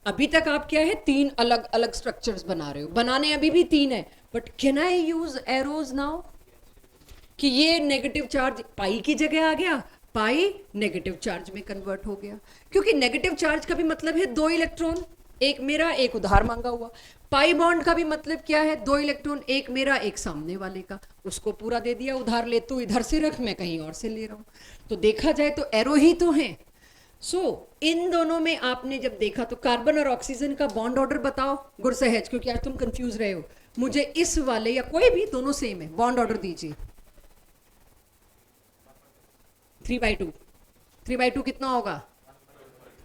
अभी तक आप क्या है, 3 अलग अलग स्ट्रक्चर्स बना रहे हो, बनाने अभी भी 3 है, but can I use arrows now कि ये नेगेटिव चार्ज पाई की जगह आ गया, पाई नेगेटिव चार्ज में कन्वर्ट हो गया। क्योंकि नेगेटिव चार्ज का भी मतलब है 2 इलेक्ट्रॉन, एक मेरा एक उधार मांगा हुआ। पाई बॉन्ड का भी मतलब क्या है, 2 इलेक्ट्रॉन, एक मेरा एक सामने वाले का, उसको पूरा दे दिया उधार, ले तू इधर से रख मैं कहीं और से ले रहा हूं। तो देखा जाए तो एरो ही तो है। सो इन दोनों में आपने जब देखा तो कार्बन और ऑक्सीजन का बॉन्ड ऑर्डर बताओ गुरसहज, क्योंकि आज तुम कंफ्यूज रहे हो। मुझे इस वाले या कोई भी, दोनों सेम है, बॉन्ड ऑर्डर दीजिए। 3/2, 3/2 कितना होगा,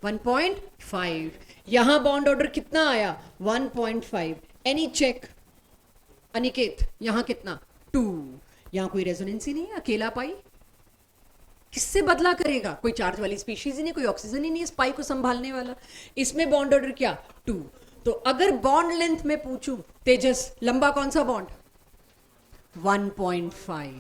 1.5। यहां बॉन्ड ऑर्डर कितना आया, 1.5। एनी चेक अनिकेत, यहां कितना, 2। यहां कोई रेजोनेंस ही नहीं है, अकेला पाई। किससे बदला करेगा, कोई चार्ज वाली स्पीशीज ही नहीं, कोई ऑक्सीजन ही नहीं इस पाई को संभालने वाला। इसमें बॉन्ड ऑर्डर क्या, 2। तो अगर बॉन्ड लेंथ में पूछूं, तेजस लंबा कौन सा बॉन्ड, 1.5।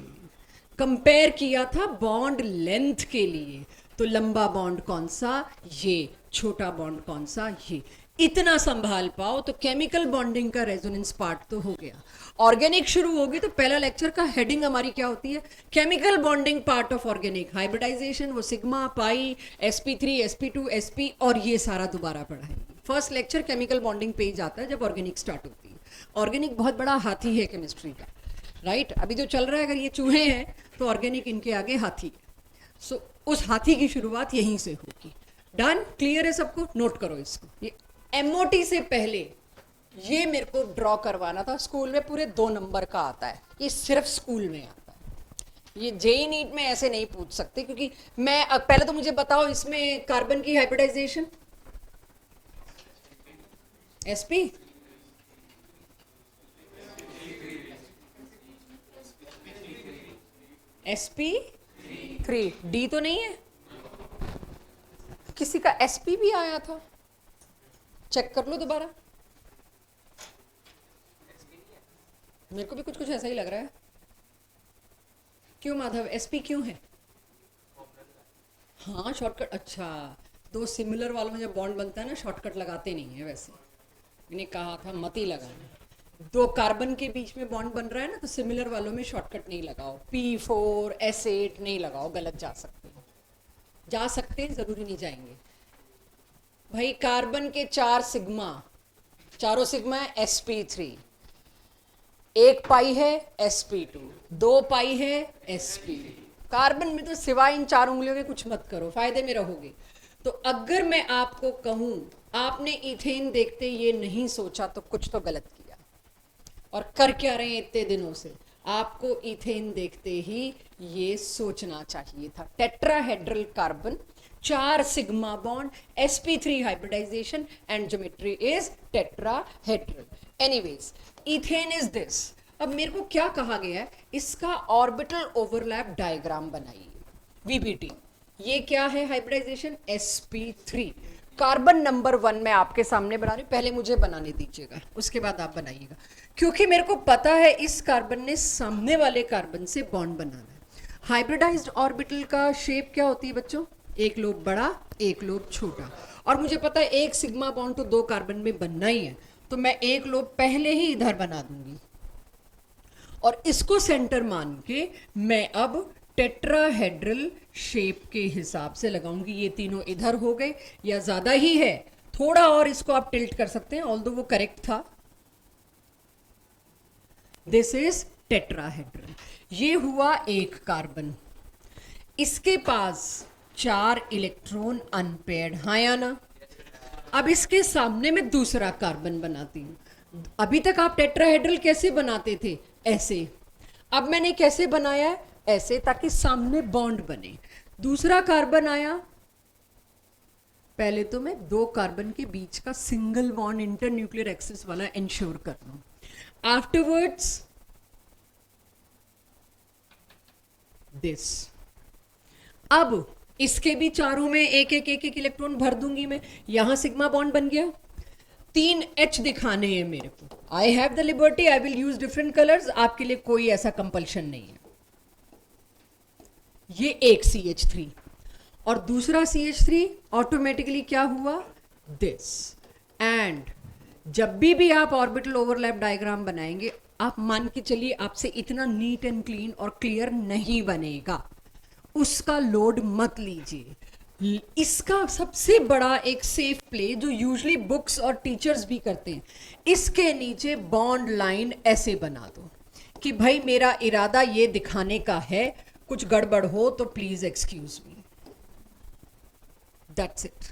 कंपेयर किया था बॉन्ड लेंथ के लिए, तो लंबा बॉन्ड कौन सा, ये, छोटा बॉन्ड कौन सा, ये। इतना संभाल पाओ तो केमिकल बॉन्डिंग का रेजोनेंस पार्ट तो हो गया। ऑर्गेनिक शुरू होगी तो पहला लेक्चर का हेडिंग हमारी क्या होती है, chemical bonding part of organic, hybridisation, वो sigma, pi, sp3, sp2, sp, और ये सारा दोबारा पढ़ाएंगे। फर्स्ट लेक्चर केमिकल बॉन्डिंग पे ही जाता है जब ऑर्गेनिक स्टार्ट होती है। ऑर्गेनिक बहुत बड़ा हाथी है केमिस्ट्री का, राइट। अभी जो चल रहा है, अगर ये चूहे हैं तो ऑर्गेनिक इनके आगे हाथी है। सो उस हाथी की शुरुआत यहीं से होगी। डन, क्लियर है सबको, नोट करो इसको। ये एमओटी से पहले ये मेरे को ड्रॉ करवाना था, स्कूल में पूरे 2 नंबर का आता है, ये सिर्फ स्कूल में आता है। ये जेई नीट में ऐसे नहीं पूछ सकते, क्योंकि मैं पहले तो मुझे बताओ इसमें कार्बन की हाइब्रिडाइजेशन, sp, sp3, d तो नहीं है, किसी का sp भी आया था, चेक कर लो दोबारा, मेरे को भी कुछ कुछ ऐसा ही लग रहा है। क्यों माधव, sp क्यों है, हाँ शॉर्टकट, अच्छा। दो सिमिलर वालों में जब बॉन्ड बनता है ना, शॉर्टकट लगाते नहीं है वैसे। मैंने कहा था मत ही लगाना। दो कार्बन के बीच में बॉन्ड बन रहा है ना, तो सिमिलर वालों में शॉर्टकट नहीं लगाओ, P4 S8 नहीं लगाओ, गलत जा सकते हैं। जा सकते हैं, जरूरी नहीं जाएंगे। भाई कार्बन के 4 सिग्मा, चारों सिग्मा है sp3, 1 पाई है sp2, 2 पाई है sp। कार्बन में तो सिवाय इन 4 उंगलियों के कुछ मत करो, फायदे में रहोगे। तो अगर मैं आपको कहूं आपने इथेन देखते ये नहीं सोचा तो कुछ तो गलत किया। और कर क्या रहे हैं इतने दिनों से? आपको इथेन देखते ही ये सोचना चाहिए था। Tetrahedral carbon, 4 sigma bond, sp3 hybridization and geometry is tetrahedral. Anyways, ethane is this. अब मेरे को क्या कहा गया है, इसका ऑर्बिटल ओवरलैप डायग्राम बनाइए, VBT। ये क्या है हाइब्रिडाइजेशन? sp3। कार्बन नंबर 1 मैं आपके सामने बना रही हूं, पहले मुझे बनाने दीजिएगा, उसके बाद आप बनाइएगा, क्योंकि मेरे को पता है इस कार्बन ने सामने वाले कार्बन से बॉन्ड बनाना है। हाइब्रिडाइज्ड ऑर्बिटल का शेप क्या होती है बच्चों? एक लोब बड़ा, एक लोब छोटा। और मुझे पता है एक सिग्मा बॉन्ड तो 2 कार्बन में बनना ही है, तो मैं एक लोब पहले ही इधर बना दूंगी और इसको सेंटर मान के मैं अब टेट्राहेड्रल शेप के हिसाब से लगाऊंगी। ये तीनों इधर हो गए, या ज्यादा ही है, थोड़ा और इसको आप टिल्ट कर सकते हैं, ऑल्दो वो करेक्ट था। This is tetrahedral. ये हुआ एक कार्बन, इसके पास 4 इलेक्ट्रॉन अनपेयर्ड, हाँ या ना? अब इसके सामने मैं दूसरा कार्बन बनाती हूं। अभी तक आप टेट्राहेड्रल कैसे बनाते थे? ऐसे। अब मैंने कैसे बनाया है? ऐसे, ताकि सामने बॉन्ड बने। दूसरा कार्बन आया, पहले तो मैं 2 कार्बन के बीच का सिंगल बॉन्ड इंटरन्यूक्लियर एक्सिस वाला इंश्योर कर लूं। Afterwards this. अब इसके भी चारों में एक एक एक एक इलेक्ट्रॉन भर दूंगी मैं। यहां सिग्मा बॉन्ड बन गया। 3 H दिखाने हैं मेरे को। I have the liberty, I will use different colours. आपके लिए कोई ऐसा कंपल्शन नहीं है। ये एक CH3 और दूसरा CH3 ऑटोमेटिकली क्या हुआ? दिस। एंड जब भी आप ऑर्बिटल ओवरलैप डायग्राम बनाएंगे, आप मान के चलिए आपसे इतना नीट एंड क्लीन और क्लियर नहीं बनेगा, उसका लोड मत लीजिए। इसका सबसे बड़ा एक सेफ प्ले जो यूजुअली बुक्स और टीचर्स भी करते हैं, इसके नीचे बॉन्ड लाइन ऐसे बना दो कि भाई मेरा इरादा ये दिखाने का है, कुछ गड़बड़ हो तो please excuse me. That's it.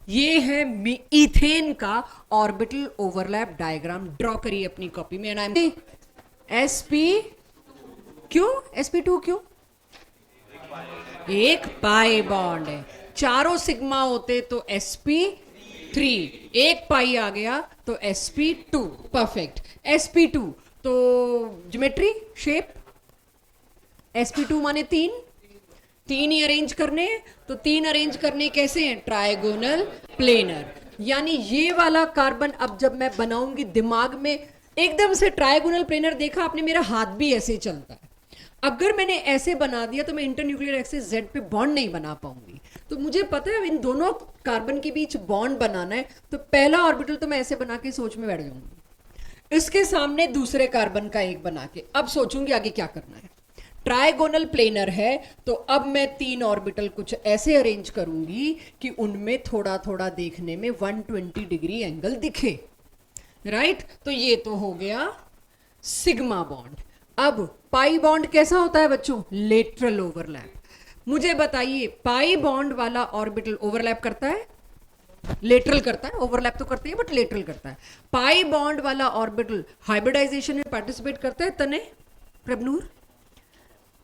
ये है इथेन का ऑर्बिटल ओवरलैप डायग्राम। ड्रॉ करिए अपनी कॉपी में। sp क्यों? sp2 क्यों? एक पाई बॉन्ड है। चारों सिग्मा होते तो sp3, एक पाई आ गया तो sp2। परफेक्ट। sp2 तो ज्योमेट्री शेप, sp2 माने 3 ही अरेंज करने हैं। तो 3 अरेंज करने कैसे हैं? Trigonal planar. यानी ये वाला कार्बन अब जब मैं बनाऊंगी, दिमाग में एकदम से ट्रायगोनल प्लेनर देखा आपने, मेरा हाथ भी ऐसे चलता है। अगर मैंने ऐसे बना दिया तो मैं इंटरन्यूक्लियर एक्सिस Z पे बॉन्ड नहीं बना पाऊंगी। तो मुझे पता है इन दोनों कार्बन के बीच बॉन्ड बनाना है, तो पहला ऑर्बिटल तो मैं ऐसे बना के सोच में बैठ जाऊंगी। इसके सामने दूसरे कार्बन का एक बना के अब सोचूंगी आगे क्या करना है। ट्रायगोनल प्लेनर है तो अब मैं 3 ऑर्बिटल कुछ ऐसे अरेंज करूंगी कि उनमें थोड़ा थोड़ा देखने में 120 डिग्री एंगल दिखे। राइट? तो ये तो हो गया सिग्मा बॉन्ड। अब पाई बॉन्ड कैसा होता है बच्चों? Lateral overlap. मुझे बताइए, पाई बॉन्ड वाला ऑर्बिटल ओवरलैप करता है? लेटरल करता है। ओवरलैप तो करते हैं बट लेटरल करता है। पाई बॉन्ड वाला ऑर्बिटल हाइब्रिडाइजेशन में पार्टिसिपेट करता है तने प्रभनूर?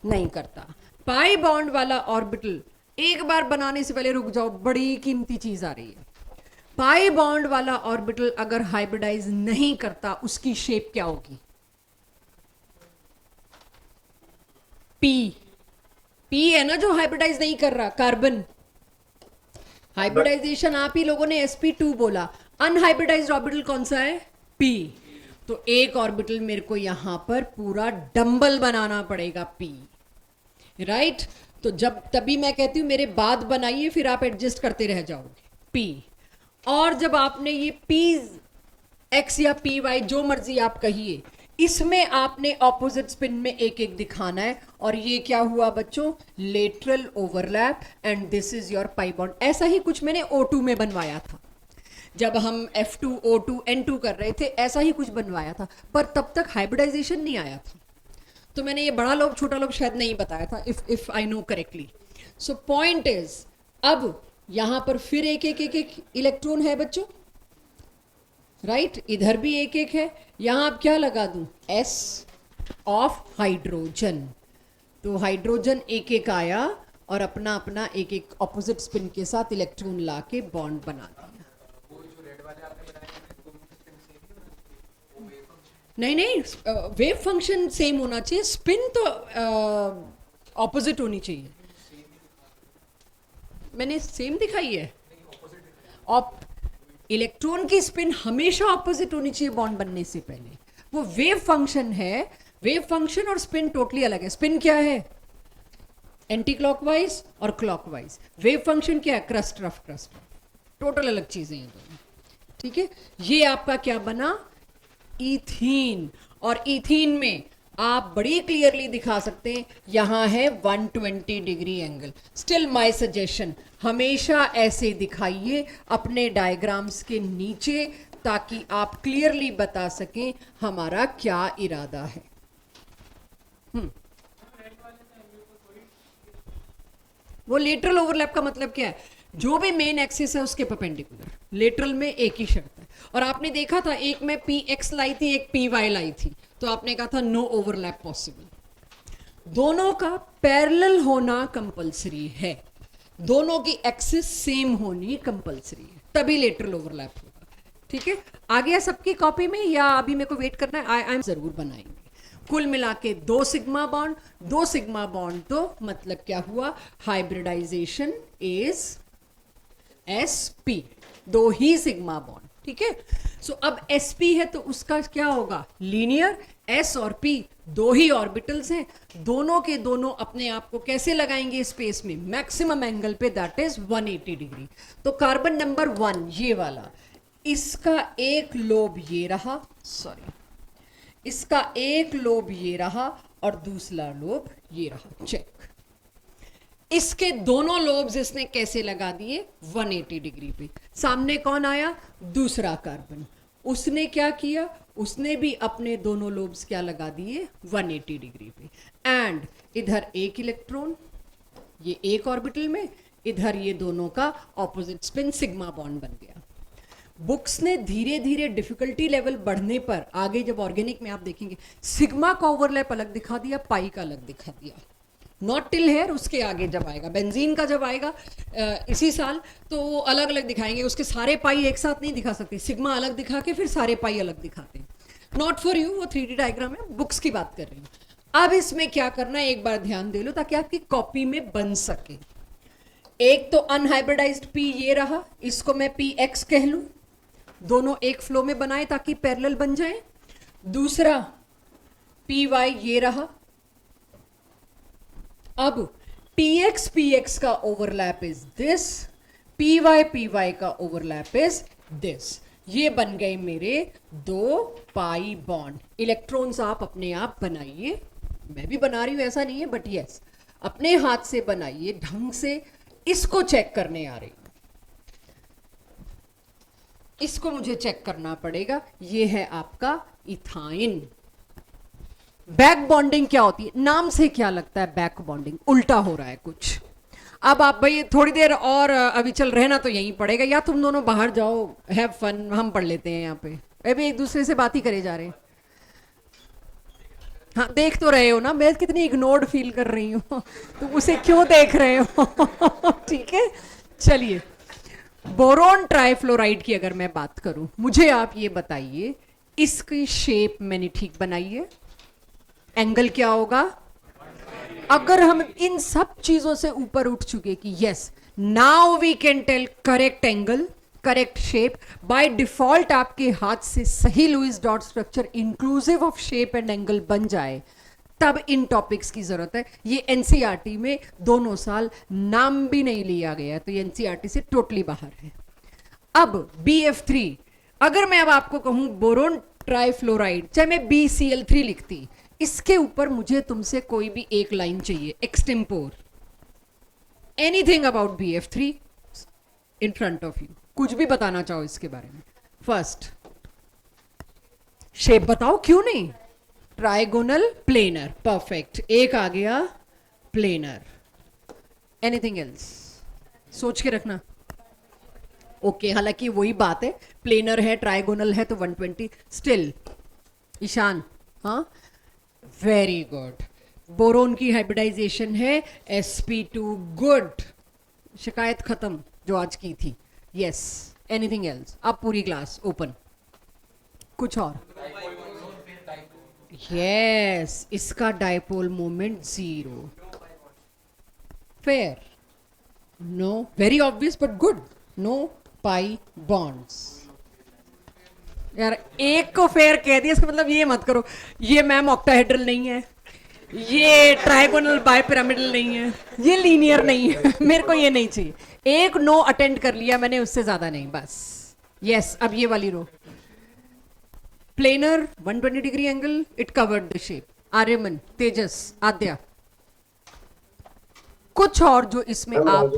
नहीं करता। पाई बॉन्ड वाला ऑर्बिटल, एक बार बनाने से पहले रुक जाओ, बड़ी कीमती चीज आ रही है। पाई बॉन्ड वाला ऑर्बिटल अगर हाइब्रिडाइज नहीं करता, उसकी शेप क्या होगी? पी है ना जो हाइब्रिडाइज नहीं कर रहा, कार्बन। हाइब्रिडाइजेशन आप ही लोगों ने sp2 बोला। अनहाइब्रिडाइज्ड ऑर्बिटल कौन सा है? p। तो एक ऑर्बिटल मेरे को यहां पर पूरा डंबल बनाना पड़ेगा p। राइट? तो जब तभी मैं कहती हूँ मेरे बाद बनाइए, फिर आप एडजस्ट करते रह जाओगे पी। और जब आपने ये पी एक्स या पी वाई जो मर्जी आप कहिए, इसमें आपने ऑपोजिट स्पिन में एक एक दिखाना है। और ये क्या हुआ बच्चों, lateral overlap, and this is your pi bond. ऐसा ही कुछ मैंने O2 में बनवाया था, जब हम F2 O2 N2 कर रहे थे, ऐसा ही कुछ बनवाया था, पर तब तक हाइब्रिडाइजेशन नहीं आया था। तो मैंने ये बड़ा लोब छोटा लोब शायद नहीं बताया था, if I know correctly. So point is, अब यहां पर फिर एक एक एक एक इलेक्ट्रॉन है बच्चों, राइट इधर भी एक एक है। यहां अब क्या लगा दूं, S ऑफ हाइड्रोजन। तो हाइड्रोजन एक एक आया और अपना अपना एक एक ऑपोजिट स्पिन के साथ इलेक्ट्रॉन ला के बॉन्ड बना दिया। नहीं नहीं, वेव फंक्शन सेम होना चाहिए, स्पिन तो ऑपोजिट होनी चाहिए। मैंने सेम दिखाई है। इलेक्ट्रॉन की स्पिन हमेशा ऑपोजिट होनी चाहिए बॉन्ड बनने से पहले। वो वेव फंक्शन है, वेव फंक्शन और स्पिन टोटली अलग है। स्पिन क्या है, एंटी क्लॉकवाइज और क्लॉकवाइज। वेव फंक्शन क्या है, crust rough crust rough, total अलग चीजें हैं दोनों। ठीक है, ये आपका क्या बना, इथीन। और इथीन में आप बड़ी क्लियरली दिखा सकते हैं, यहां है 120 degree angle. Still my suggestion, हमेशा ऐसे दिखाइए अपने डायग्राम्स के नीचे, ताकि आप क्लियरली बता सकें हमारा क्या इरादा है। वो लेटरल ओवरलैप का मतलब क्या है, जो भी मेन एक्सिस है उसके परपेंडिकुलर। लेटरल में एक ही शर्त है। और आपने देखा था, एक में पी एक्स लाई थी, एक पी वाई लाई थी, तो आपने कहा था नो ओवरलैप पॉसिबल। दोनों का पैरेलल होना कंपलसरी है, दोनों की एक्सिस सेम होनी कंपलसरी है, तभी लेटरल ओवरलैप होगा। ठीक है, आ गया सबकी कॉपी में, या अभी मेरे को वेट करना है? आई जरूर बनाएंगे। कुल मिला के 2 सिग्मा बॉन्ड, 2 सिग्मा बॉन्ड, तो मतलब क्या हुआ, हाइब्रिडाइजेशन इज sp, 2 ही सिग्मा बॉन्ड। ठीक है, सो अब sp है तो उसका क्या होगा, लीनियर। s और p 2 ही ऑर्बिटल्स हैं, दोनों के दोनों अपने आप को कैसे लगाएंगे स्पेस में, मैक्सिमम एंगल पे, दैट इज 180 डिग्री। तो कार्बन नंबर 1 ये वाला, इसका एक लोब ये रहा, सॉरी, इसका एक लोब ये रहा और दूसरा लोब ये रहा, चेक। इसके दोनों लोब्स इसने कैसे लगा दिए, 180 डिग्री पे। सामने कौन आया, दूसरा कार्बन, उसने क्या किया, उसने भी अपने दोनों लोब्स क्या लगा दिए, 180 डिग्री पे। एंड इधर एक इलेक्ट्रॉन, ये एक ऑर्बिटल में, इधर ये दोनों का ऑपोजिट स्पिन सिग्मा बॉन्ड बन गया। बुक्स ने धीरे धीरे डिफिकल्टी लेवल बढ़ने पर, आगे जब ऑर्गेनिक में आप देखेंगे, सिग्मा का ओवरलैप अलग दिखा दिया, पाई का अलग दिखा दिया। नॉट टिल हेयर, उसके आगे जब आएगा बेंजीन का, जब आएगा इसी साल, तो वो अलग अलग दिखाएंगे। उसके सारे पाई एक साथ नहीं दिखा सकते, सिग्मा अलग दिखा के फिर सारे पाई अलग दिखाते हैं। नॉट फॉर यू, वो 3D डायग्राम है, बुक्स की बात कर रही हूँ। अब इसमें क्या करना है, एक बार ध्यान दे लो ताकि आपकी कॉपी में बन सके। एक तो अनहाइब्रिडाइज्ड पी ये रहा, इसको मैं PX कह लूं, दोनों एक फ्लो में बनाए ताकि पैरेलल बन जाए। दूसरा PY ये रहा। अब PX का ओवरलैप इज दिस, PY का ओवरलैप इज दिस। ये बन गए मेरे 2 पाई बॉन्ड। इलेक्ट्रॉन्स आप अपने आप बनाइए, मैं भी बना रही हूं ऐसा नहीं है, बट यस अपने हाथ से बनाइए ढंग से। इसको चेक करने आ रही हूं, इसको मुझे चेक करना पड़ेगा। ये है आपका इथाइन। बैक बॉन्डिंग क्या होती है, नाम से क्या लगता है, बैक बॉन्डिंग, उल्टा हो रहा है कुछ। अब आप भाई थोड़ी देर और अविचल रहना तो यहीं पड़ेगा, या तुम दोनों बाहर जाओ, हैव फन, हम पढ़ लेते हैं यहाँ पे। अभी एक दूसरे से बात ही करे जा रहे हैं। हाँ देख तो रहे हो ना, मैं कितनी इग्नोर्ड फील कर रही हूँ, तो उसे क्यों देख रहे हो। ठीक है, चलिए बोरोन ट्राइफ्लोराइड की अगर मैं बात करूं, मुझे आप ये बताइए, इसकी शेप मैंने ठीक बनाई है, एंगल क्या होगा। अगर हम इन सब चीजों से ऊपर उठ चुके कि yes now we can tell correct angle, correct shape, by default आपके हाथ से सही Lewis dot structure inclusive of shape and angle बन जाए, तब इन टॉपिक्स की जरूरत है। ये एनसीईआरटी में दोनों साल नाम भी नहीं लिया गया, तो ये एनसीईआरटी से टोटली बाहर है। अब BF3, अगर मैं अब आपको कहूं बोरोन ट्राइफ्लोराइड, चाहे मैं BCl3 लिखती, इसके ऊपर मुझे तुमसे कोई भी एक लाइन चाहिए extempore, anything about BF3 in front of you, कुछ भी बताना चाहो इसके बारे में। फर्स्ट शेप बताओ, क्यों नहीं? ट्राइगोनल प्लेनर, परफेक्ट, एक आ गया प्लेनर। एनीथिंग एल्स सोच के रखना। ओके, हालांकि वही बात है, प्लेनर है ट्राइगोनल है तो 120 स्टिल। ईशान, हाँ, वेरी गुड। बोरोन की हाइब्रिडाइजेशन है sp2, गुड, शिकायत खत्म जो आज की थी। Yes, anything else? अब पूरी क्लास ओपन। कुछ और? यस, इसका dipole moment 0। Fair? No, very obvious but good. No pi bonds. यार एक को फेयर कह दिया, इसका मतलब ये मत करो ये मैम ऑक्टाहेड्रल नहीं है, ये ट्राइगोनल बाइपिरामिडल नहीं है, ये लीनियर नहीं है। मेरे को ये नहीं चाहिए। एक नो अटेंड कर लिया मैंने, उससे ज्यादा नहीं, बस। यस, अब ये वाली row planar 120 degree angle, it covered the shape. Aryaman, Tejas, Aadya, कुछ और जो इसमें आप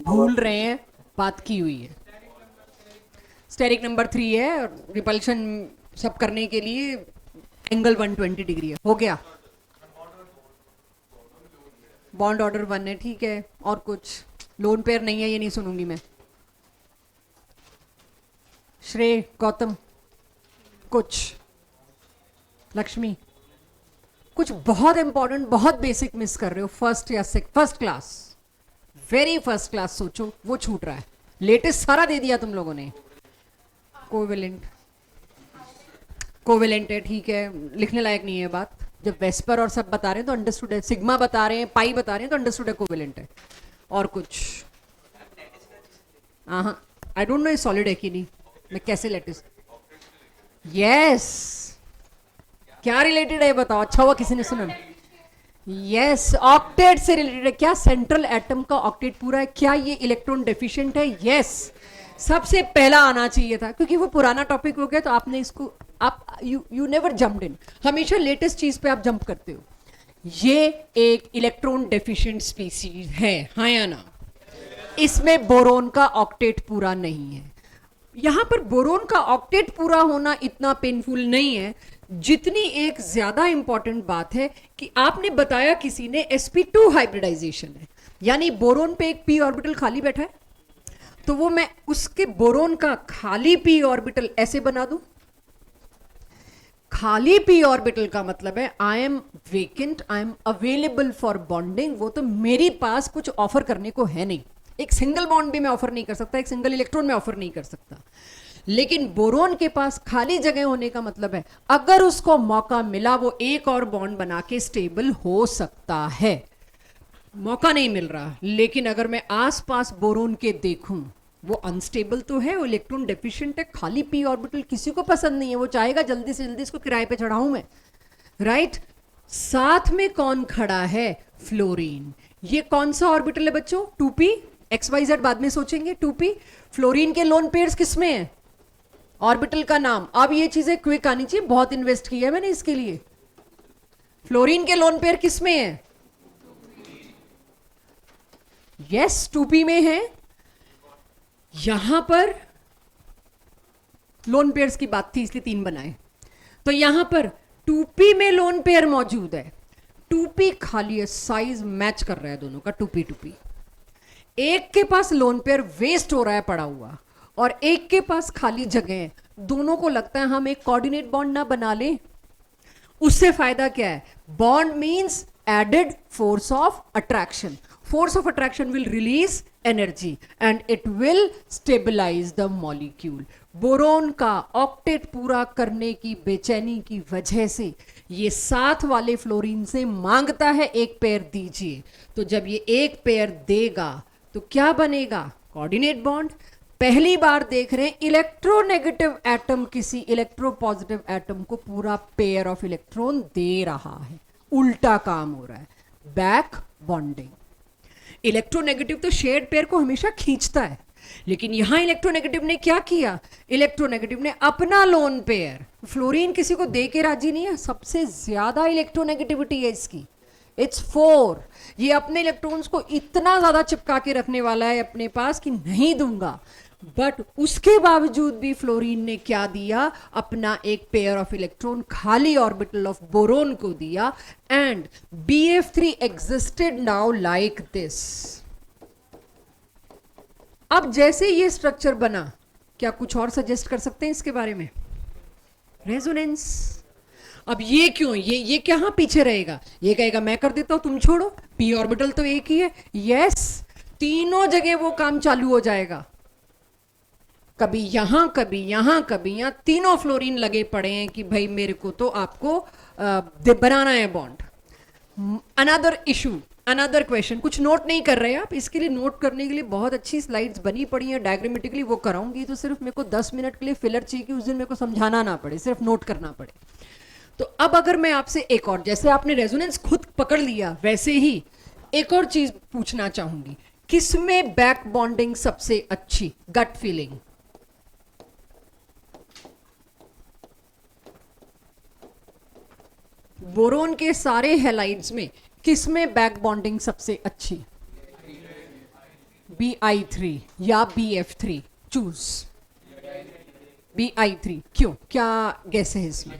भूल रहे हैं, बात की हुई है। स्टेरिक नंबर 3 है और रिपल्शन सब करने के लिए एंगल 120 डिग्री है। हो गया, बॉन्ड ऑर्डर 1 है, ठीक है। और कुछ? लोन पेयर नहीं है, ये नहीं सुनूंगी मैं। श्रेय, गौतम, कुछ? लक्ष्मी, कुछ बहुत इंपॉर्टेंट, बहुत बेसिक मिस कर रहे हो। फर्स्ट या first class, very first class सोचो, वो छूट रहा है। लेटेस्ट सारा दे दिया तुम लोगों ने। कोवेलेंट, कोवेलेंट है, ठीक है, लिखने लायक नहीं है बात। जब वेस्पर और सब बता रहे हैं तो अंडरस्टूड है, सिग्मा बता रहे हैं, पाई बता रहे हैं तो अंडरस्टूड है, कोवेलेंट है। और कुछ? हाँ, आई डोंट नो ये सॉलिड है कि नहीं, मैं कैसे लेटिस? यस, क्या रिलेटेड है बताओ? अच्छा हुआ किसी ने सुना। यस, ऑक्टेट से रिलेटेड है। क्या सेंट्रल एटम का ऑक्टेट पूरा है? क्या ये इलेक्ट्रॉन डेफिशिएंट है? यस, सबसे पहला आना चाहिए था, क्योंकि वो पुराना टॉपिक हो गया तो आपने इसको, आप यू नेवर जंप्ड इन। हमेशा लेटेस्ट चीज पे आप जंप करते हो। ये एक इलेक्ट्रॉन डेफिशिएंट स्पीसीज है, हाँ या ना? इसमें बोरोन का ऑक्टेट पूरा नहीं है। यहां पर बोरोन का ऑक्टेट पूरा होना इतना पेनफुल नहीं है जितनी एक ज्यादा इंपॉर्टेंट बात है कि आपने बताया किसी ने sp2 हाइब्रिडाइजेशन है, यानी बोरोन पे एक p ऑर्बिटल खाली बैठा है, तो वो मैं उसके बोरोन का खाली p ऑर्बिटल ऐसे बना दूं। खाली p ऑर्बिटल का मतलब है I am vacant, I am available for bonding. वो तो मेरे पास कुछ ऑफर करने को है नहीं। एक सिंगल बॉन्ड भी मैं ऑफर नहीं कर सकता, एक सिंगल इलेक्ट्रॉन में ऑफर नहीं कर सकता। लेकिन बोरोन के पास खाली जगह होने का मतलब है अगर उसको मौका मिला वो एक और बॉन्ड बना के स्टेबल हो सकता है। मौका नहीं मिल रहा, लेकिन अगर मैं आसपास बोरोन के देखूं, वो अनस्टेबल तो है, वो इलेक्ट्रॉन डेफिशिएंट है, खाली p ऑर्बिटल किसी को पसंद नहीं है, वो चाहेगा जल्दी से जल्दी इसको किराए पे चढ़ाऊं मैं, राइट? साथ में कौन खड़ा है? फ्लोरीन। ये कौन सा ऑर्बिटल है बच्चों? 2p, XYZ बाद में सोचेंगे। 2p, फ्लोरीन के लोन पेयर्स किसमें है? ऑर्बिटल का नाम। अब ये चीजें क्विक आनी चाहिए, बहुत इन्वेस्ट किया है मैंने इसके लिए। फ्लोरीन के लोन पेयर किसमें है? यस, 2p में है। यहां पर लोन पेयर्स की बात थी इसलिए 3 बनाए, तो यहां पर 2p में लोन पेयर मौजूद है। 2p खाली है, साइज मैच कर रहा है दोनों का, 2p। एक के पास लोन पेयर वेस्ट हो रहा है पड़ा हुआ, और एक के पास खाली जगह है। दोनों को लगता है हम एक कोऑर्डिनेट बॉन्ड ना बना लें। उससे फायदा क्या है? Bond means added force of attraction. Force of attraction will release energy and it will stabilise the molecule. Boron का ऑक्टेट पूरा करने की बेचैनी की वजह से ये साथ वाले फ्लोरीन से मांगता है एक पेयर दीजिए। तो जब ये एक पेयर देगा तो क्या बनेगा? Coordinate bond. पहली बार देख रहे हैं इलेक्ट्रोनेगेटिव एटम किसी इलेक्ट्रोपॉजिटिव एटम को पूरा पेयर ऑफ इलेक्ट्रॉन दे रहा है। उल्टा काम हो रहा है, बैक बॉन्डिंग। इलेक्ट्रोनेगेटिव तो शेयर्ड पेयर को हमेशा खींचता है, लेकिन यहां इलेक्ट्रोनेगेटिव ने क्या किया, इलेक्ट्रोनेगेटिव ने अपना लोन पेयर, फ्लोरीन किसी को दे के राजी नहीं है, सबसे ज्यादा इलेक्ट्रोनेगेटिविटी है इसकी, इट्स 4। ये अपने इलेक्ट्रॉन्स को इतना ज्यादा चिपका के रखने वाला है अपने पास कि नहीं दूंगा, बट उसके बावजूद भी फ्लोरीन ने क्या दिया, अपना एक पेयर ऑफ इलेक्ट्रॉन खाली ऑर्बिटल ऑफ बोरोन को दिया, and BF3 existed now like this. अब जैसे ये स्ट्रक्चर बना, क्या कुछ और सजेस्ट कर सकते हैं इसके बारे में, रेजोनेंस। अब ये क्यों, ये कहां पीछे रहेगा, ये कहेगा मैं कर देता हूं तुम छोड़ो, p ऑर्बिटल तो एक ही है, यस, तीनों जगह वो काम चालू हो जाएगा, कभी यहां कभी यहां कभी यहां, तीनों फ्लोरीन लगे पड़े हैं कि भाई मेरे को तो आपको बनाना है bond. Another issue, another question, कुछ नोट नहीं कर रहे हैं आप, इसके लिए नोट करने के लिए बहुत अच्छी स्लाइड्स बनी पड़ी हैं डायग्रामेटिकली, वो कराऊंगी, तो सिर्फ मेरे को 10 मिनट के लिए फिलर चाहिए कि उस दिन मेरे को समझाना ना पड़े, सिर्फ नोट करना पड़े। तो अब अगर मैं आपसे एक और, जैसे आपने रेजोनेंस खुद पकड़ लिया वैसे ही एक और चीज पूछना चाहूंगी, किसमें बैक बॉन्डिंग सबसे अच्छी, गट फीलिंग, बोरोन के सारे हैलाइड्स में किसमें बैक बॉन्डिंग सबसे अच्छी, Bi3 या BF3, चूज Bi3, क्यों, क्या गैस है इसमें,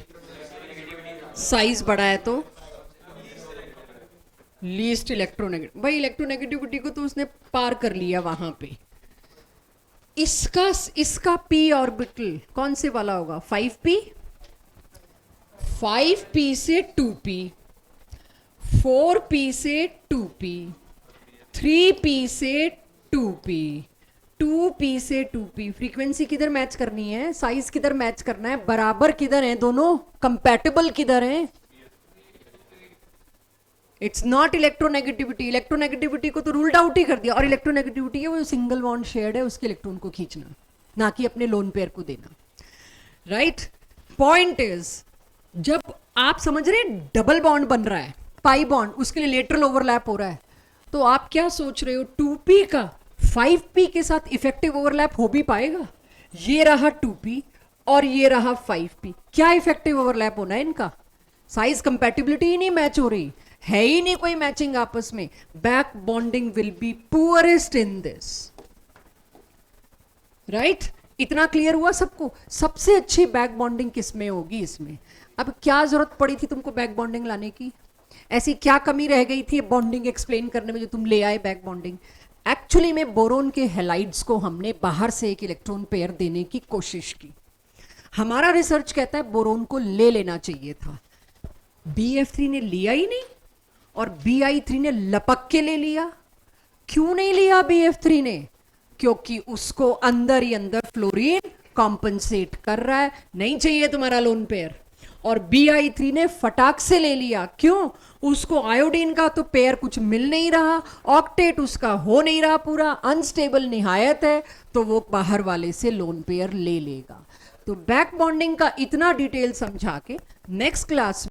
साइज बड़ा है तो लीस्ट इलेक्ट्रोनेगेटिव, भाई इलेक्ट्रोनेगेटिविटी को तो उसने पार कर लिया वहां पे। इसका p ऑर्बिटल कौन से वाला होगा, 5p, 5p से 2p, 4p से 2p, 3p से 2p, 2p से 2p। फ्रीक्वेंसी किधर मैच करनी है, साइज किधर मैच करना है, बराबर किधर है दोनों, कंपैटिबल किधर है, इट्स नॉट इलेक्ट्रोनेगेटिविटी। इलेक्ट्रोनेगेटिविटी को तो रूल्ड आउट ही कर दिया, और इलेक्ट्रोनेगेटिविटी है वो सिंगल बॉन्ड शेयर्ड है, उसके इलेक्ट्रॉन को खींचना, ना कि अपने लोन पेयर को देना, राइट। पॉइंट इज, जब आप समझ रहे हैं डबल बॉन्ड बन रहा है, पाई बॉन्ड, उसके लिए लेटरल ओवरलैप हो रहा है, तो आप क्या सोच रहे हो, 2p का 5p के साथ इफेक्टिव ओवरलैप हो भी पाएगा, ये रहा 2p और ये रहा 5p, क्या इफेक्टिव ओवरलैप होना है इनका, साइज कंपैटिबिलिटी ही नहीं मैच हो रही है, ही नहीं कोई मैचिंग आपस में, back bonding will be poorest in this, right. इतना क्लियर हुआ सबको, सबसे अच्छी बैक बॉन्डिंग किसमें होगी इसमें। अब क्या जरूरत पड़ी थी तुमको बैक बॉन्डिंग लाने की, ऐसी क्या कमी रह गई थी बॉन्डिंग एक्सप्लेन करने में जो तुम ले आए बैक बॉन्डिंग। एक्चुअली में बोरोन के हैलाइड्स को हमने बाहर से एक इलेक्ट्रॉन पेयर देने की कोशिश की, हमारा रिसर्च कहता है बोरोन को ले लेना चाहिए था, BF3 ने लिया ही नहीं और Bi3 ने लपक के ले लिया। क्यों नहीं लिया BF3 ने, क्योंकि उसको अंदर ही अंदर फ्लोरीन कॉम्पनसेट कर रहा है, नहीं चाहिए तुम्हारा लोन पेयर, और Bi3 ने फटाक से ले लिया, क्यों, उसको आयोडीन का तो पेयर कुछ मिल नहीं रहा, ऑक्टेट उसका हो नहीं रहा, पूरा अनस्टेबल निहायत है, तो वो बाहर वाले से लोन पेयर ले लेगा। तो बैक बॉन्डिंग का इतना डिटेल समझा के नेक्स्ट क्लास